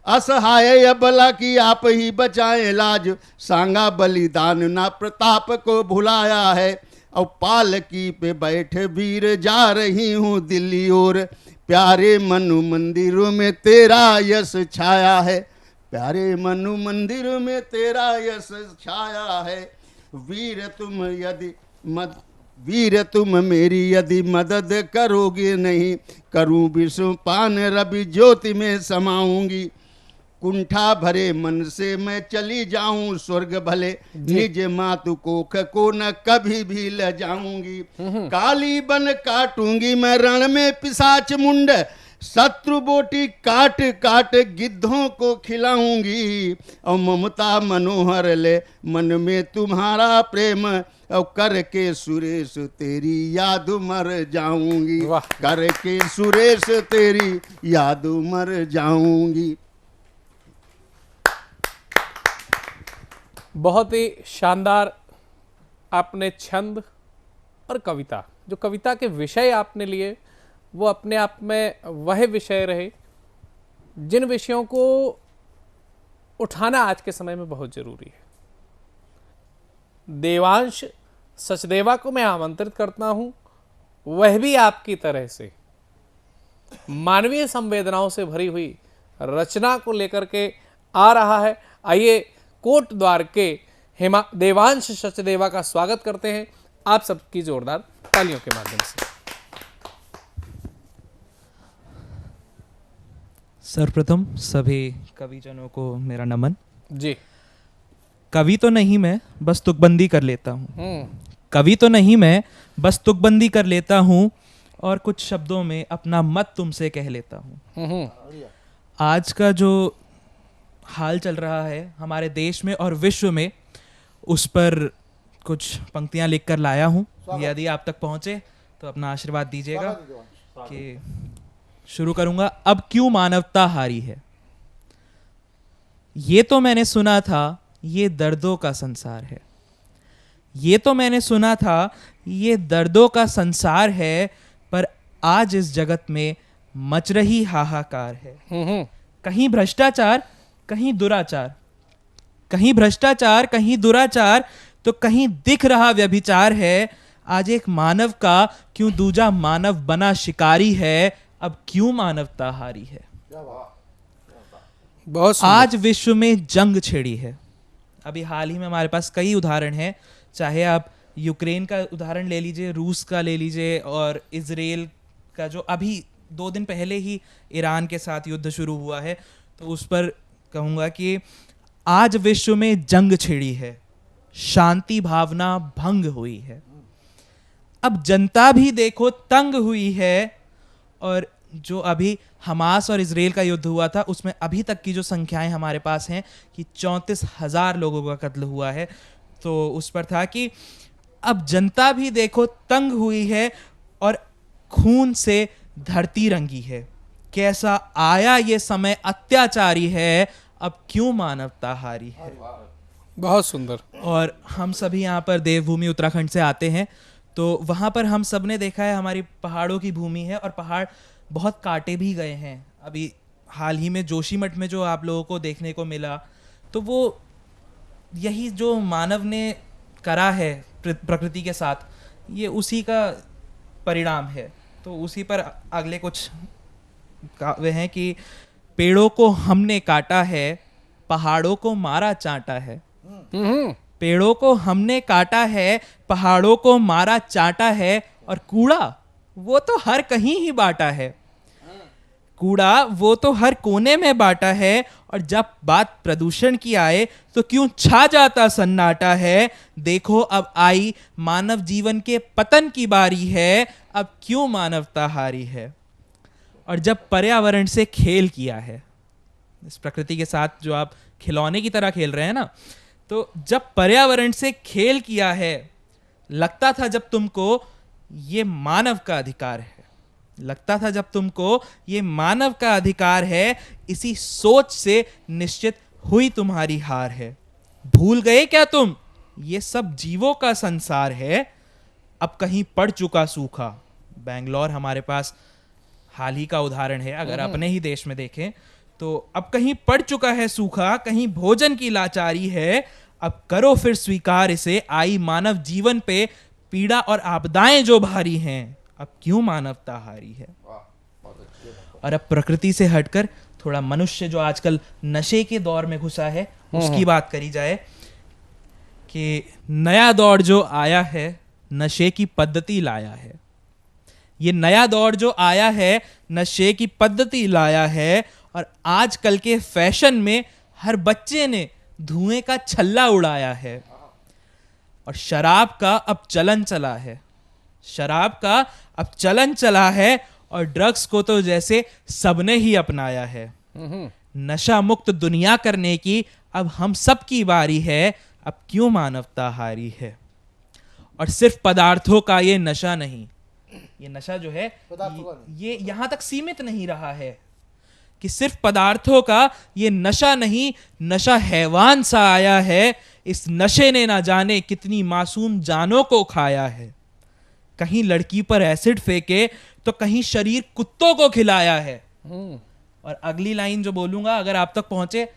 T: असहाय अबला की आप ही बचाएं लाज, सांगा बलिदान ना प्रताप को भुलाया है। और पालकी पे बैठे वीर जा रही हूँ दिल्ली ओर, प्यारे मनु मंदिरों में तेरा यश छाया है। प्यारे मनु मंदिर में तेरा यश छाया है। वीर तुम मेरी यदि मदद करोगे नहीं, करूं विषपान रवि ज्योति में समाऊंगी। कुंठा भरे मन से मैं चली जाऊं स्वर्ग भले, निज मातु कोख को न कभी भी ल जाऊंगी। काली बन काटूंगी मैं रण में पिशाच मुंड, शत्रु बोटी काट काट गिद्धों को खिलाऊंगी। और ममता मनोहर ले मन में तुम्हारा प्रेम, और करके सुरेश तेरी याद मर जाऊंगी। करके सुरेश तेरी याद मर जाऊंगी।
M: बहुत ही शानदार आपने छंद और कविता, जो कविता के विषय आपने लिए वो अपने आप में वह विषय रहे जिन विषयों को उठाना आज के समय में बहुत जरूरी है। देवांश सचदेवा को मैं आमंत्रित करता हूं, वह भी आपकी तरह से मानवीय संवेदनाओं से भरी हुई रचना को लेकर के आ रहा है। आइए कोट द्वार के देवांश सचदेवा का स्वागत करते हैं आप सबकी जोरदार तालियों के माध्यम से।
U: सर्वप्रथम सभी कविजनों को मेरा नमन।
M: जी।
U: कवि तो नहीं मैं, बस तुकबंदी कर लेता हूँ। कवि तो नहीं मैं, बस तुकबंदी कर लेता हूँ, और कुछ शब्दों में अपना मत तुमसे कह लेता हूँ। आज का जो हाल चल रहा है हमारे देश में और विश्व में, उस पर कुछ पंक्तियाँ लिखकर लाया हूँ। यदि आप तक पहुँचे तो अपना आशीर्वाद दीजिएगा कि शुरू करूँगा। अब क्यों मानवता हारी है। ये तो मैंने सुना था ये दर्दों का संसार है। ये तो मैंने सुना था ये दर्दों का संसार है, पर आज इस जगत में मच रही हाहाकार है। कहीं भ्रष्टाचार कहीं दुराचार, कहीं भ्रष्टाचार कहीं दुराचार, तो कहीं दिख रहा व्यभिचार है। आज एक मानव का क्यों दूजा मानव बना शिकारी है। अब क्यों मानवता हारी है।
M: बहुत
U: आज विश्व में जंग छिड़ी है। अभी हाल ही में हमारे पास कई उदाहरण हैं, चाहे आप यूक्रेन का उदाहरण ले लीजिए, रूस का ले लीजिए, और इजराइल का जो अभी 2 दिन पहले ही ईरान के साथ युद्ध शुरू हुआ है, तो उस पर कहूँगा कि आज विश्व में जंग छिड़ी है, शांति भावना भंग हुई है। अब जनता भी देखो तंग हुई है, और जो अभी हमास और इजराइल का युद्ध हुआ था उसमें अभी तक की जो संख्याएं हमारे पास हैं कि 34,000 लोगों का कत्ल हुआ है। तो उस पर था कि अब जनता भी देखो तंग हुई है और खून से धरती रंगी है। कैसा आया ये समय अत्याचारी है, अब क्यों मानवता हारी है।
M: बहुत सुंदर।
U: और हम सभी यहाँ पर देवभूमि उत्तराखंड से आते हैं, तो वहाँ पर हम सब ने देखा है हमारी पहाड़ों की भूमि है, और पहाड़ बहुत काटे भी गए हैं। अभी हाल ही में जोशीमठ में जो आप लोगों को देखने को मिला, तो वो यही जो मानव ने करा है प्रकृति के साथ, ये उसी का परिणाम है। तो उसी पर अगले कुछ वे हैं कि पेड़ों को हमने काटा है, पहाड़ों को मारा चाटा है। पेड़ों को हमने काटा है, पहाड़ों को मारा चाटा है, और कूड़ा वो तो हर कहीं ही बांटा है। कूड़ा वो तो हर कोने में बांटा है, और जब बात प्रदूषण की आए तो क्यों छा जाता सन्नाटा है। देखो अब आई मानव जीवन के पतन की बारी है, अब क्यों मानवता हारी है। और जब पर्यावरण से खेल किया है, इस प्रकृति के साथ जो आप खिलौने की तरह खेल रहे हैं ना, तो जब पर्यावरण से खेल किया है, लगता था जब तुमको ये मानव का अधिकार है, लगता था जब तुमको ये मानव का अधिकार है, इसी सोच से निश्चित हुई तुम्हारी हार है। भूल गए क्या तुम ये सब जीवों का संसार है, अब कहीं पड़ चुका सूखा। बेंगलोर हमारे पास हाल ही का उदाहरण है, अगर अपने ही देश में देखें तो अब कहीं पड़ चुका है सूखा, कहीं भोजन की लाचारी है, अब करो फिर स्वीकार इसे, आई मानव जीवन पे पीड़ा और आपदाएं जो भारी हैं, अब क्यों मानवता हारी है। और अब प्रकृति से हटकर थोड़ा मनुष्य जो आजकल नशे के दौर में घुसा है उसकी बात करी जाए कि नया दौर जो आया है नशे की पद्धति लाया है। ये नया दौर जो आया है नशे की पद्धति लाया है, और आजकल के फैशन में हर बच्चे ने धुएं का छल्ला उड़ाया है। और शराब का अब चलन चला है, शराब का अब चलन चला है, और ड्रग्स को तो जैसे सबने ही अपनाया है। नशा मुक्त दुनिया करने की अब हम सब की बारी है, अब क्यों मानवता हारी है। और सिर्फ पदार्थों का ये नशा नहीं, ये नशा जो है ये यहां तक सीमित नहीं रहा है कि सिर्फ पदार्थों का ये नशा नहीं, नशा हैवान सा आया है। इस नशे ने ना जाने कितनी मासूम जानों को खाया है। कहीं लड़की पर एसिड फेंके तो कहीं शरीर कुत्तों को खिलाया है। और अगली लाइन जो बोलूंगा अगर आप तक पहुंचे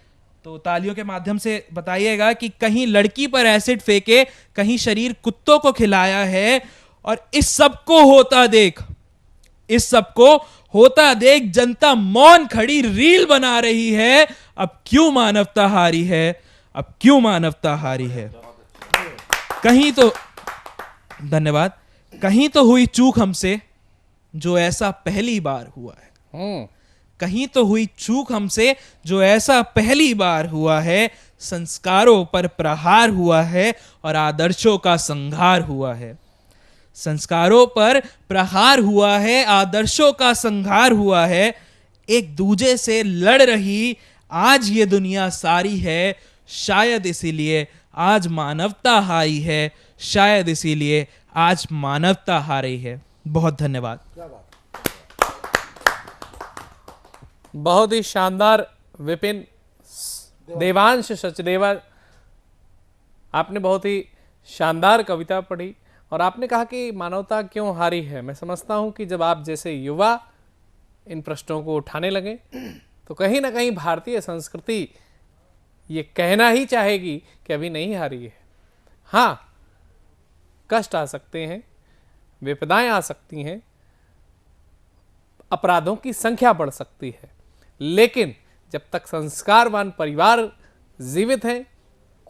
U: तो तालियों के माध्यम से बताइएगा कि कहीं लड़की पर एसिड फेंके कहीं शरीर कुत्तों को खिलाया है। और इस सब को होता देख, इस सब को होता देख जनता मौन खड़ी रील बना रही है। अब क्यों मानवता हारी है, अब क्यों मानवता हारी है। कहीं तो, धन्यवाद, कहीं तो हुई चूक हमसे जो ऐसा पहली बार हुआ है। कहीं तो हुई चूक हमसे जो ऐसा पहली बार हुआ है। संस्कारों पर प्रहार हुआ है और आदर्शों का संहार हुआ है। संस्कारों पर प्रहार हुआ है, आदर्शों का संहार हुआ है। एक दूजे से लड़ रही आज ये दुनिया सारी है। शायद इसीलिए आज मानवता हारी है, शायद इसीलिए आज मानवता हारी है। बहुत धन्यवाद।
M: बहुत ही शानदार विपिन देवांश सचदेवा, आपने बहुत ही शानदार कविता पढ़ी और आपने कहा कि मानवता क्यों हारी है। मैं समझता हूं कि जब आप जैसे युवा इन प्रश्नों को उठाने लगे तो कहीं ना कहीं भारतीय संस्कृति ये कहना ही चाहेगी कि अभी नहीं हारी है। हाँ, कष्ट आ सकते हैं, विपदाएं आ सकती हैं, अपराधों की संख्या बढ़ सकती है, लेकिन जब तक संस्कारवान परिवार जीवित हैं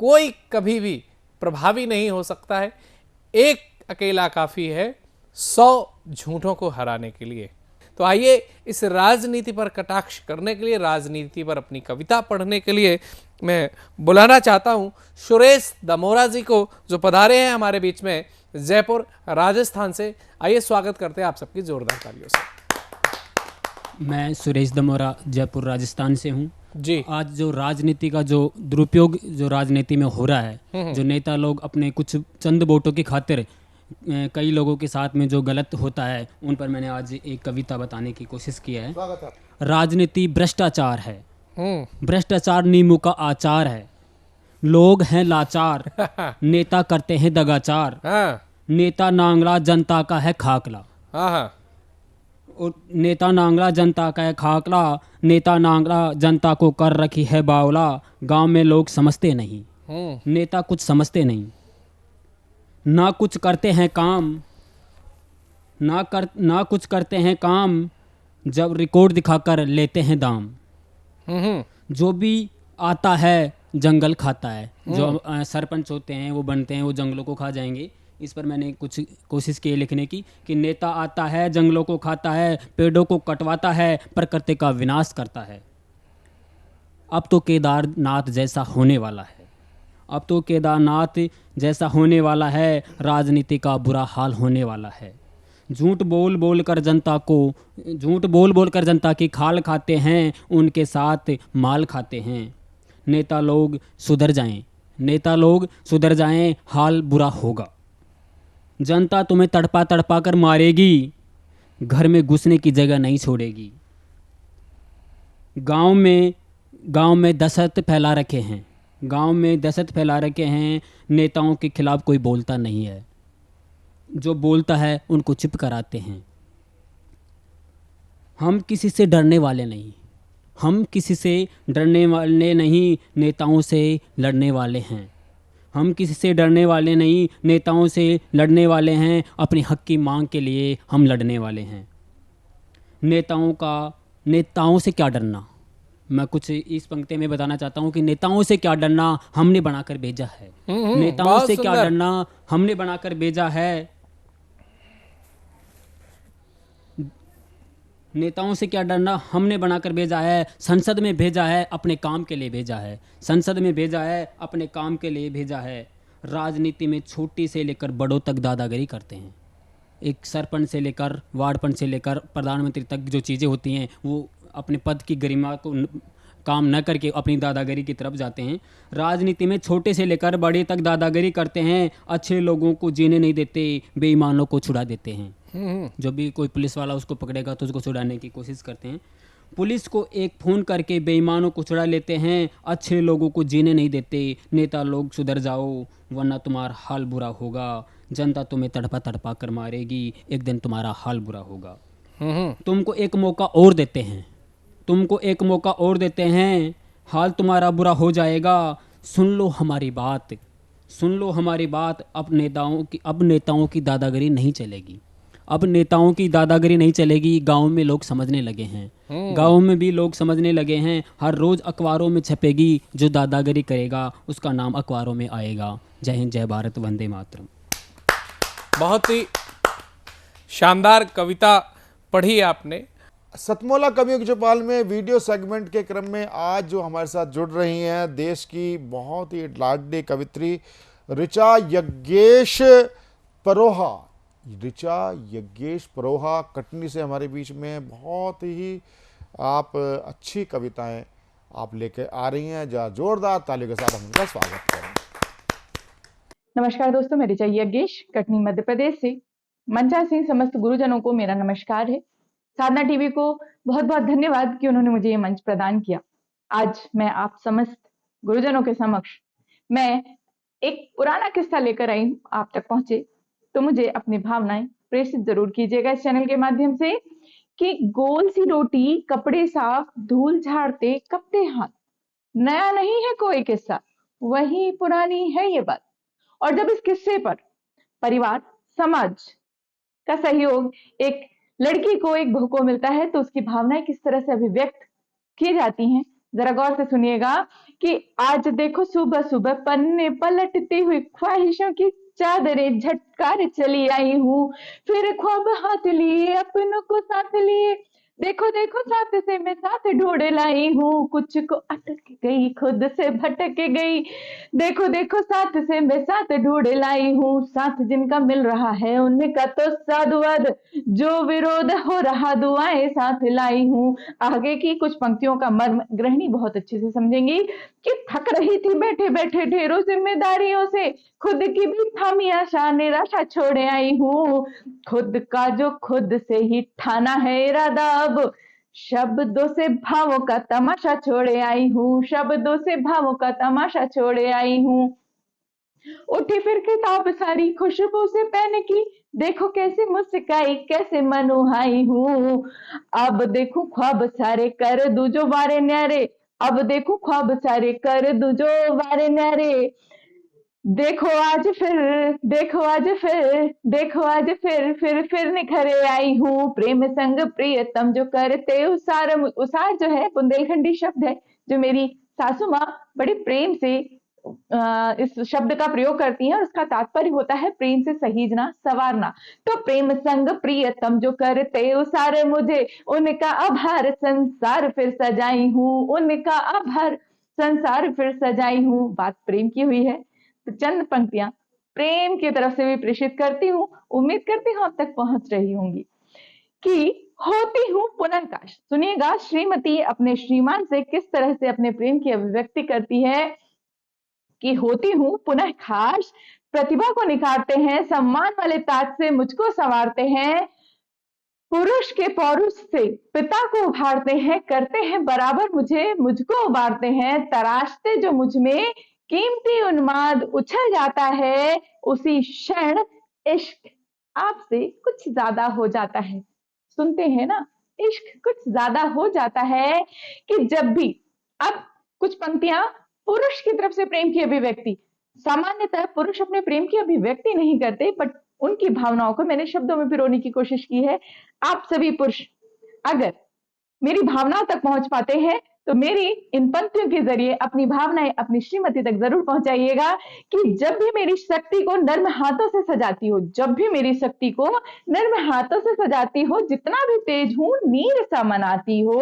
M: कोई कभी भी प्रभावी नहीं हो सकता है। एक अकेला काफी है 100 झूठों को हराने के लिए। तो आइए इस राजनीति पर कटाक्ष करने के लिए, राजनीति पर अपनी कविता पढ़ने के लिए मैं बुलाना चाहता हूं सुरेश दमोरा जी को, जो पधारे हैं हमारे बीच में जयपुर राजस्थान से। आइए स्वागत करते हैं आप सबकी जोरदार तालियों से।
A: मैं सुरेश दमोरा जयपुर राजस्थान से हूँ
M: जी।
A: आज जो राजनीति का जो दुरुपयोग जो राजनीति में हो रहा है, जो नेता लोग अपने कुछ चंद वोटों की खातिर कई लोगों के साथ में जो गलत होता है, उन पर मैंने आज एक कविता बताने की कोशिश की है। राजनीति भ्रष्टाचार है, भ्रष्टाचार नींबू का आचार है। लोग हैं लाचार, नेता करते हैं दगाचार। नेता नांगला जनता का है खाकला। और नेता नांगला जनता का है खाकला, नेता नांगला जनता को कर रखी है बावला। गांव में लोग समझते नहीं, नेता कुछ समझते नहीं। ना कुछ करते हैं काम, ना कुछ करते हैं काम, जब रिकॉर्ड दिखाकर लेते हैं दाम। जो भी आता है जंगल खाता है। जो सरपंच होते हैं वो बनते हैं, वो जंगलों को खा जाएंगे। इस पर मैंने कुछ कोशिश की लिखने की कि नेता आता है जंगलों को खाता है, पेड़ों को कटवाता है, प्रकृति का विनाश करता है। अब तो केदारनाथ जैसा होने वाला है, अब तो केदारनाथ जैसा होने वाला है। राजनीति का बुरा हाल होने वाला है। झूठ बोल बोल कर जनता की खाल खाते हैं, उनके साथ माल खाते हैं। नेता लोग सुधर जाएं, नेता लोग सुधर जाएं, हाल बुरा होगा। जनता तुम्हें तड़पा तड़पा कर मारेगी, घर में घुसने की जगह नहीं छोड़ेगी। गांव में दहशत फैला रखे हैं, गांव में दहशत फैला रखे हैं। नेताओं के खिलाफ कोई बोलता नहीं है। जो बोलता है उनको चुप कराते हैं। हम किसी से डरने वाले नहीं, हम किसी से डरने वाले नहीं, नेताओं से लड़ने वाले हैं। हम किसी से डरने वाले नहीं, नेताओं से लड़ने वाले हैं। अपने हक की मांग के लिए हम लड़ने वाले हैं। नेताओं से क्या डरना। मैं कुछ इस पंक्ति में बताना चाहता हूँ कि नेताओं से क्या डरना, हमने बनाकर भेजा है। नेताओं
M: बहुत
A: से क्या
M: सुंदर।
A: डरना, हमने बनाकर भेजा है। नेताओं से क्या डरना, हमने बनाकर भेजा है। संसद में भेजा है, अपने काम के लिए भेजा है। संसद में भेजा है, अपने काम के लिए भेजा है। राजनीति में छोटी से लेकर बड़ों तक दादागिरी करते हैं। एक सरपंच से लेकर वार्ड पंच से लेकर प्रधानमंत्री तक जो चीज़ें होती हैं, वो अपने पद की गरिमा को काम न करके अपनी दादागिरी की तरफ जाते हैं। राजनीति में छोटे से लेकर बड़े तक दादागिरी करते हैं। अच्छे लोगों को जीने नहीं देते, बेईमानों को छुड़ा देते हैं। जो भी कोई पुलिस वाला उसको पकड़ेगा तो उसको छुड़ाने की कोशिश करते हैं। पुलिस को एक फ़ोन करके बेईमानों को छुड़ा लेते हैं। अच्छे लोगों को जीने नहीं देते। नेता लोग सुधर जाओ वरना तुम्हारा हाल बुरा होगा। जनता तुम्हें तड़पा तड़पा कर मारेगी, एक दिन तुम्हारा हाल बुरा होगा। तुमको एक मौका और देते हैं, तुमको एक मौका और देते हैं, हाल तुम्हारा बुरा हो जाएगा। सुन लो हमारी बात, सुन लो हमारी बात। अब नेताओं की दादागिरी नहीं चलेगी। अब नेताओं की दादागिरी नहीं चलेगी। गांव में लोग समझने लगे हैं। गांव में भी लोग समझने लगे हैं। हर रोज अखबारों में छपेगी। जो दादागिरी करेगा उसका नाम अखबारों में आएगा। जय हिंद, जय भारत, वंदे मातरम।
M: बहुत ही शानदार कविता पढ़ी आपने।
C: सतमोला कवियों की चौपाल में वीडियो सेगमेंट के क्रम में आज जो हमारे साथ जुड़ रही हैं देश की बहुत ही लाडली कवित्री ऋचा यज्ञेश परोहा। ऋचा यज्ञेश परोहा कटनी से हमारे बीच में बहुत ही आप अच्छी कविताएं आप लेकर आ रही हैं। जहाँ जोरदार तालियों के साथ हम उनका स्वागत करें।
E: नमस्कार दोस्तों, मैं ऋचा यज्ञेश कटनी मध्य प्रदेश से। मंचा सिंह समस्त गुरुजनों को मेरा नमस्कार है। साधना टीवी को बहुत बहुत धन्यवाद कि उन्होंने मुझे ये मंच प्रदान किया। आज मैं आप समस्त गुरुजनों के समक्ष मैं एक पुराना किस्सा लेकर आई हूँ। आप तक पहुंचे तो मुझे अपनी भावनाएं प्रेषित जरूर कीजिएगा इस चैनल के माध्यम से कि गोल सी रोटी कपड़े साफ धूल झाड़ते कपते हाथ, नया नहीं है कोई किस्सा, वही पुरानी है ये बात। और जब इस किस्से पर परिवार समाज का सहयोग एक लड़की को एक बहू को मिलता है तो उसकी भावनाएं किस तरह से अभिव्यक्त की जाती हैं, जरा गौर से सुनिएगा कि आज देखो सुबह सुबह पन्ने पलटती हुई ख्वाहिशों की चादरें झटकार चली आई हूँ, फिर ख्वाब हाथ लिए अपनों को साथ लिए, देखो देखो साथ से मैं साथ ढूंढ लाई हूँ, कुछ को अटक गई खुद से भटक गई, देखो देखो साथ से मैं साथ ढूंढ लाई हूँ, साथ जिनका मिल रहा है उनका तो साधुवाद, जो विरोध हो रहा दुआएं साथ लाई हूँ। आगे की कुछ पंक्तियों का मर्म गृहिणी बहुत अच्छे से समझेंगी कि थक रही थी बैठे बैठे ढेरों जिम्मेदारियों से, खुद की भी थामी आशा निराशा छोड़े आई हूँ, खुद का जो खुद से ही ठाना है इरादा, अब शब्दों से भावों का तमाशा छोड़े आई हूँ, शब्दों से भावों का तमाशा छोड़े आई हूँ। उठी फिर किताब सारी खुशबू से पहन की, देखो कैसे मुस्काई कैसे मनोहाई हूँ, अब देखो ख्वाब सारे कर दूं जो वारे न्यारे, अब देखो ख्वाब सारे कर दूं जो वारे न्यारे, देखो आज फिर देखो आज फिर देखो आज फिर निखरे आई हूँ, प्रेम संग प्रियतम जो करते उसार, उसार जो है बुंदेलखंडी शब्द है जो मेरी सासू माँ बड़े प्रेम से इस शब्द का प्रयोग करती हैं और उसका तात्पर्य होता है प्रेम से सहीजना सवारना। तो प्रेम संग प्रियतम जो करते उसार, मुझे उनका आभार संसार फिर सजाई हूँ, उनका आभार संसार फिर सजाई हूँ। बात प्रेम की हुई है तो चंद पंक्तियां प्रेम की तरफ से भी प्रेषित करती हूँ। उम्मीद करती हूँ अब तक पहुंच रही होंगी कि होती हूँ पुनर्काश। सुनिएगा श्रीमती अपने श्रीमान से किस तरह से अपने प्रेम की अभिव्यक्ति करती है कि होती हूँ पुनः खास, प्रतिभा को निखारते हैं, सम्मान वाले ताज से मुझको संवारते हैं, पुरुष के पौरुष से पिता को उभारते हैं, करते हैं बराबर मुझको उबारते हैं, तराशते जो मुझ में कीमती उन्माद उछल जाता है, उसी क्षण इश्क आपसे कुछ ज्यादा हो जाता है। सुनते हैं ना, इश्क कुछ ज्यादा हो जाता है कि जब भी, अब कुछ पंक्तियां पुरुष की तरफ से प्रेम की अभिव्यक्ति, सामान्यतः पुरुष अपने प्रेम की अभिव्यक्ति नहीं करते, बट उनकी भावनाओं को मैंने शब्दों में पिरोने की कोशिश की है। आप सभी पुरुष अगर मेरी भावनाओं तक पहुंच पाते हैं तो मेरी इन पंक्तियों के जरिए अपनी भावनाएं अपनी श्रीमती तक जरूर पहुंचाइएगा कि जब भी मेरी शक्ति को नर्म हाथों से सजाती हो, जब भी मेरी शक्ति को नर्म हाथों से सजाती हो, जितना भी तेज हूं नीर सा मनाती हो,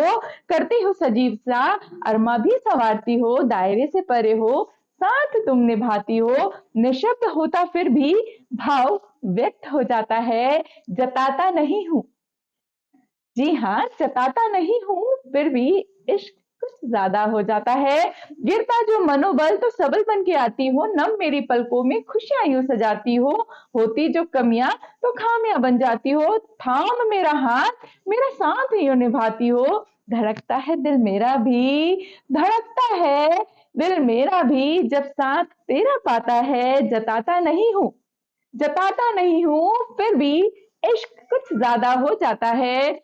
E: करती हो सजीव सा अरमा भी संवारती हो, दायरे से परे हो साथ तुम निभाती हो, निशब्द होता फिर भी भाव व्यक्त हो जाता है, जताता नहीं हूं, जी हाँ जताता नहीं हूं, फिर भी इश्क कुछ ज्यादा हो जाता है। गिरता जो मनोबल तो सबल बन के आती हो, नम मेरी पलकों में खुशियां यूं सजाती हो, होती जो कमियां तो खामियां बन जाती हो, थाम मेरा हाथ मेरा साथ यूं निभाती हो, धड़कता है दिल मेरा भी, धड़कता है दिल मेरा भी, जब साथ तेरा पाता है, जताता नहीं हूं, फिर भी इश्क कुछ ज्यादा हो जाता है।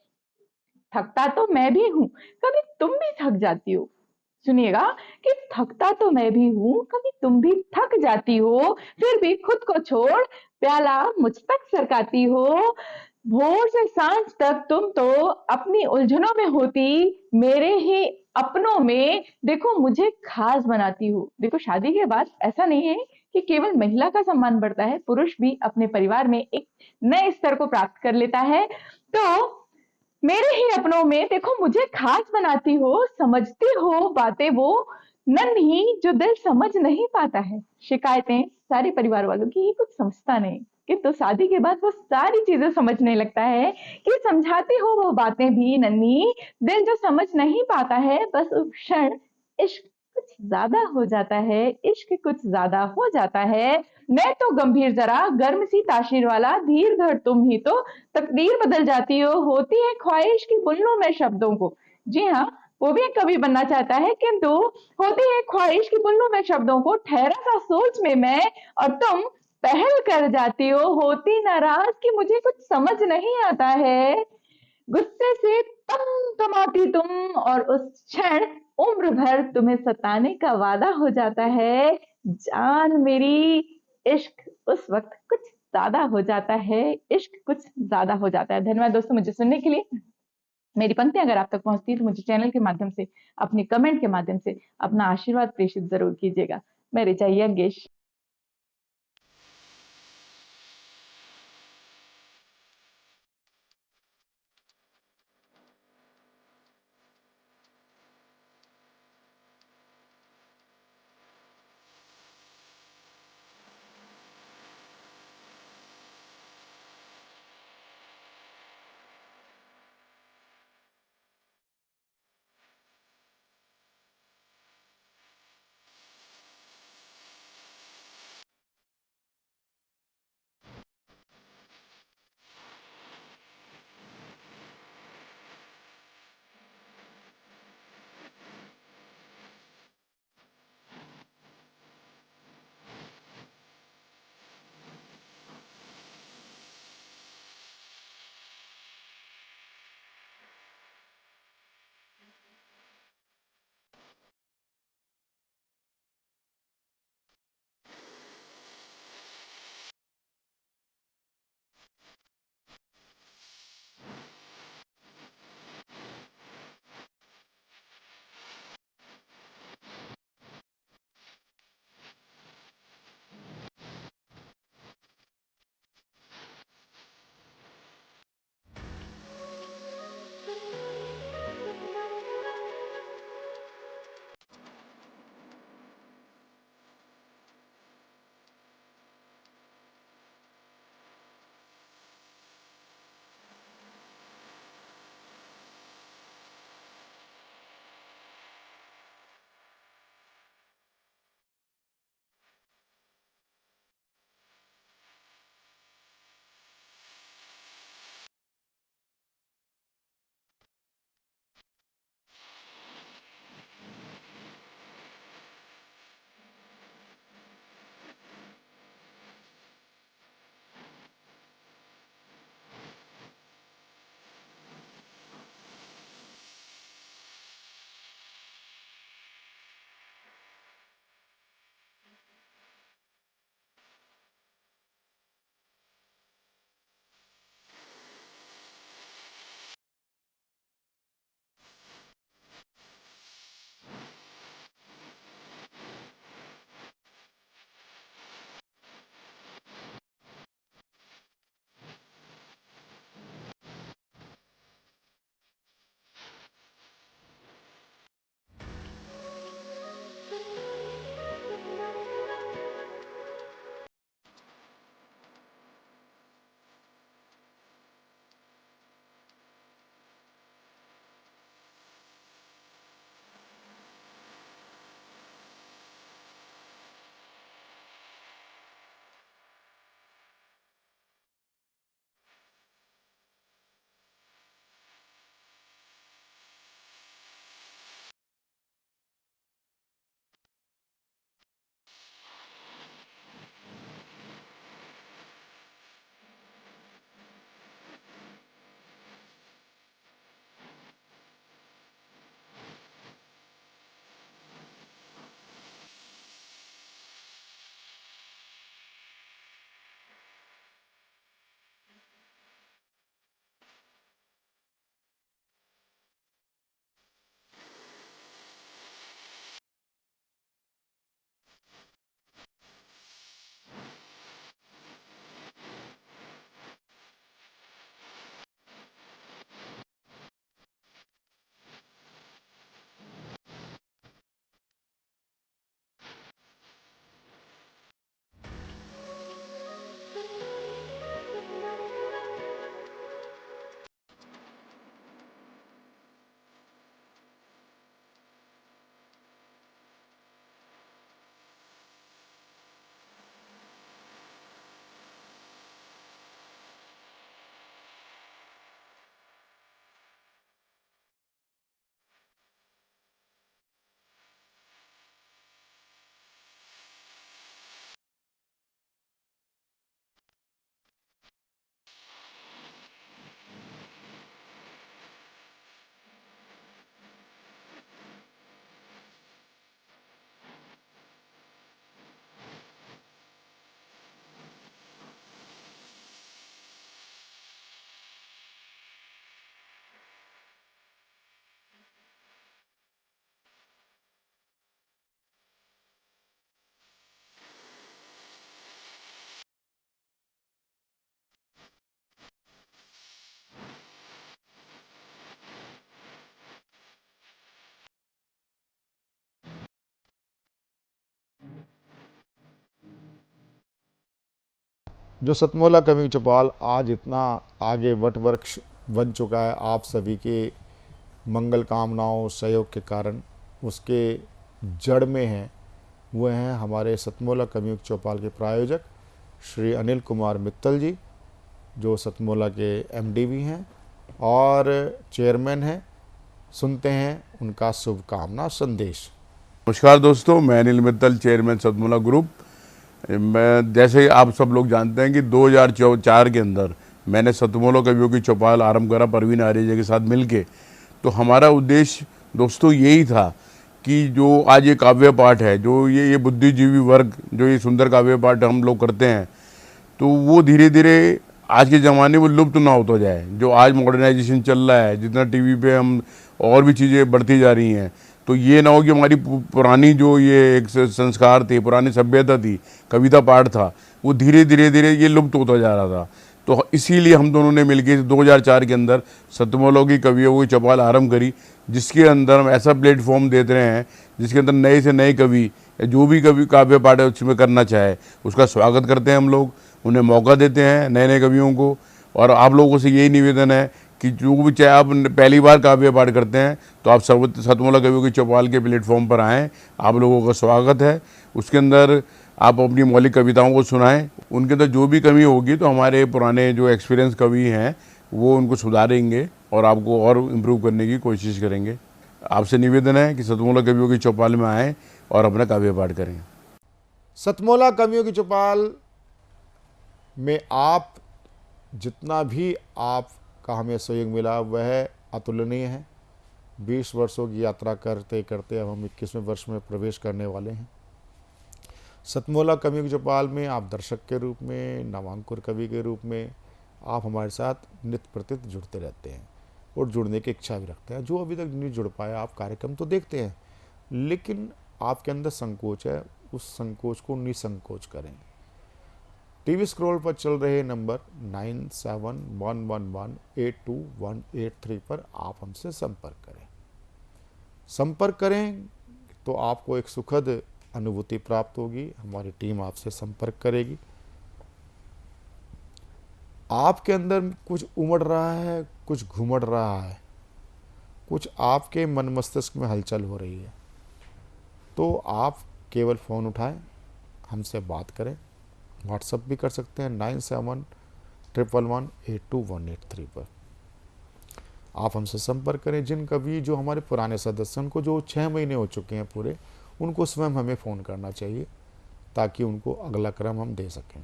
E: थकता तो मैं भी हूं, कभी तुम भी थक जाती हो, सुनिएगा कि थकता तो मैं भी हूं, कभी तुम भी थक जाती हो, फिर भी खुद को छोड़ प्याला मुझ तक सरकाती हो, भोर से सांझ तक तुम तो अपनी उलझनों में होती, मेरे ही अपनों में देखो मुझे खास बनाती हो। देखो शादी के बाद ऐसा नहीं है कि केवल महिला का सम्मान बढ़ता है, पुरुष भी अपने परिवार में एक नए स्तर को प्राप्त कर लेता है। तो मेरे ही अपनों में देखो मुझे खास बनाती हो, समझती हो बातें वो नन्ही जो दिल समझ नहीं पाता है। शिकायतें सारे परिवार वालों की, ये कुछ समझता नहीं, किंतु शादी के बाद वो सारी चीजें समझने लगता है कि समझाती हो वो बातें भी नन्ही, दिल जो समझ नहीं पाता है, बस उस क्षण इश्क कुछ ज्यादा हो जाता है, इश्क कुछ ज्यादा हो जाता है। मैं तो गंभीर जरा गर्म सी ताशीर वाला, धीर धर तुम ही तो तकदीर बदल जाती हो, होती है ख्वाहिश की बुन लूं मैं शब्दों को। जी हाँ, वो भी एक कवि बनना चाहता है, किंतु होती है ख्वाहिश की बुन लूं मैं शब्दों को, ठहरा सा सोच में मैं और तुम पहल कर जाती हो, होती नाराज कि मुझे कुछ समझ नहीं आता है, गुस्से से तमाती तुम और उस क्षण उम्र भर तुम्हें सताने का वादा हो जाता है, जान मेरी इश्क उस वक्त कुछ ज्यादा हो जाता है, इश्क कुछ ज्यादा हो जाता है। धन्यवाद दोस्तों मुझे सुनने के लिए। मेरी पंक्तियां अगर आप तक पहुंचती है तो मुझे चैनल के माध्यम से, अपने कमेंट के माध्यम से अपना आशीर्वाद प्रेषित जरूर कीजिएगा। मैं ऋचा यज्ञेश।
C: जो सतमोला कवि चौपाल आज इतना आगे वटवृक्ष बन चुका है आप सभी के मंगल कामनाओं सहयोग के कारण, उसके जड़ में हैं वो हैं हमारे सतमोला कवियों चौपाल के प्रायोजक श्री अनिल कुमार मित्तल जी, जो सतमोला के एमडी भी हैं और चेयरमैन हैं। सुनते हैं उनका शुभकामना संदेश।
D: नमस्कार दोस्तों, मैं अनिल मित्तल, चेयरमैन सतमोला ग्रुप। मैं जैसे आप सब लोग जानते हैं कि 2004 के अंदर मैंने सतमोला कवियों की चौपाल आरंभ करा परवीन आर्य के साथ मिलके। तो हमारा उद्देश्य दोस्तों यही था कि जो आज ये काव्य पाठ है, जो ये बुद्धिजीवी वर्ग जो ये सुंदर काव्य पाठ हम लोग करते हैं, तो वो धीरे धीरे आज के ज़माने में लुप्त ना होता जाए। जो आज मॉडर्नाइजेशन चल रहा है, जितना टीवी पे हम और भी चीज़ें बढ़ती जा रही हैं, तो ये ना हो कि हमारी पुरानी जो ये एक संस्कार थे, पुरानी सभ्यता थी, कविता पाठ था, वो धीरे धीरे ये लुप्त होता जा रहा था। तो इसीलिए हम दोनों ने मिलकर 2004 के अंदर सतमोला की कवियों की चौपाल आरंभ करी, जिसके अंदर हम ऐसा प्लेटफॉर्म देते रहे हैं जिसके अंदर नए से नए कवि जो भी कवि काव्य पाठ है उसमें करना चाहे उसका स्वागत करते हैं हम लोग, उन्हें मौका देते हैं नए नए कवियों को। और आप लोगों से यही निवेदन है कि जो भी चाहे आप पहली बार काव्य पाठ करते हैं तो आप सतमोला कवियों की चौपाल के प्लेटफॉर्म पर आएँ, आप लोगों का स्वागत है। उसके अंदर आप अपनी मौलिक कविताओं को सुनाएं, उनके अंदर जो भी कमी होगी तो हमारे पुराने जो एक्सपीरियंस कवि हैं वो उनको सुधारेंगे और आपको और इम्प्रूव करने की कोशिश करेंगे। आपसे निवेदन है कि सतमोला कवियों की चौपाल में आएँ और अपना काव्य पाठ करें।
C: सतमोला कवियों की चौपाल में आप जितना भी आपका हमें सहयोग मिला वह अतुलनीय है। 20 वर्षों की यात्रा करते करते अब हम 21वें वर्ष में प्रवेश करने वाले हैं। सतमोला कवियों की चौपाल में आप दर्शक के रूप में, नवांकुर कवि के रूप में आप हमारे साथ नित्य प्रति जुड़ते रहते हैं और जुड़ने की इच्छा भी रखते हैं। जो अभी तक नहीं जुड़ पाया, आप कार्यक्रम तो देखते हैं लेकिन आपके अंदर संकोच है, उस संकोच को निसंकोच करें। टीवी स्क्रॉल पर चल रहे नंबर 9711182183 पर आप हमसे संपर्क करें। संपर्क करें तो आपको एक सुखद अनुभूति प्राप्त होगी, हमारी टीम आपसे संपर्क करेगी। आपके अंदर कुछ उमड़ रहा है, कुछ घुमड़ रहा है, कुछ आपके मन मस्तिष्क में हलचल हो रही है, तो आप केवल फ़ोन उठाएं, हमसे बात करें। व्हाट्सएप भी कर सकते हैं 9711182183 पर। आप हमसे संपर्क करें। जिन कवि जो हमारे पुराने सदस्यों को जो 6 महीने हो चुके हैं पूरे, उनको स्वयं हमें फ़ोन करना चाहिए ताकि उनको अगला क्रम हम दे सकें।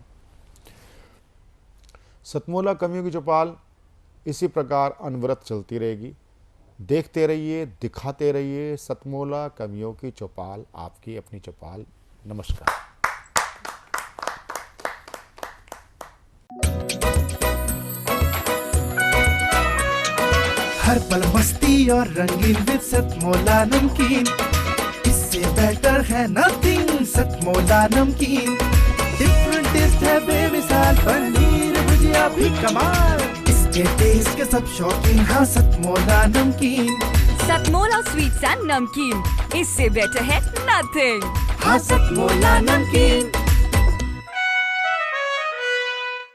C: सतमोला कवियों की चौपाल इसी प्रकार अनवरत चलती रहेगी। देखते रहिए, दिखाते रहिए। सतमोला कवियों की चौपाल, आपकी अपनी चौपाल। नमस्कार।
V: हर पल मस्ती और रंगीन विद सतमोला नमकीन, इससे बेटर है नथिंग। सतमोला नमकीन डिफरेंट टेस्ट है बेमिसाल, पनीर भुजिया भी कमाल, इसके टेस्ट के सब शौकीन। हाँ सतमोला नमकीन,
W: सतमोला स्वीट्स एंड नमकीन, इससे बेटर है नथिंग।
V: हाँ सतमोला नमकीन।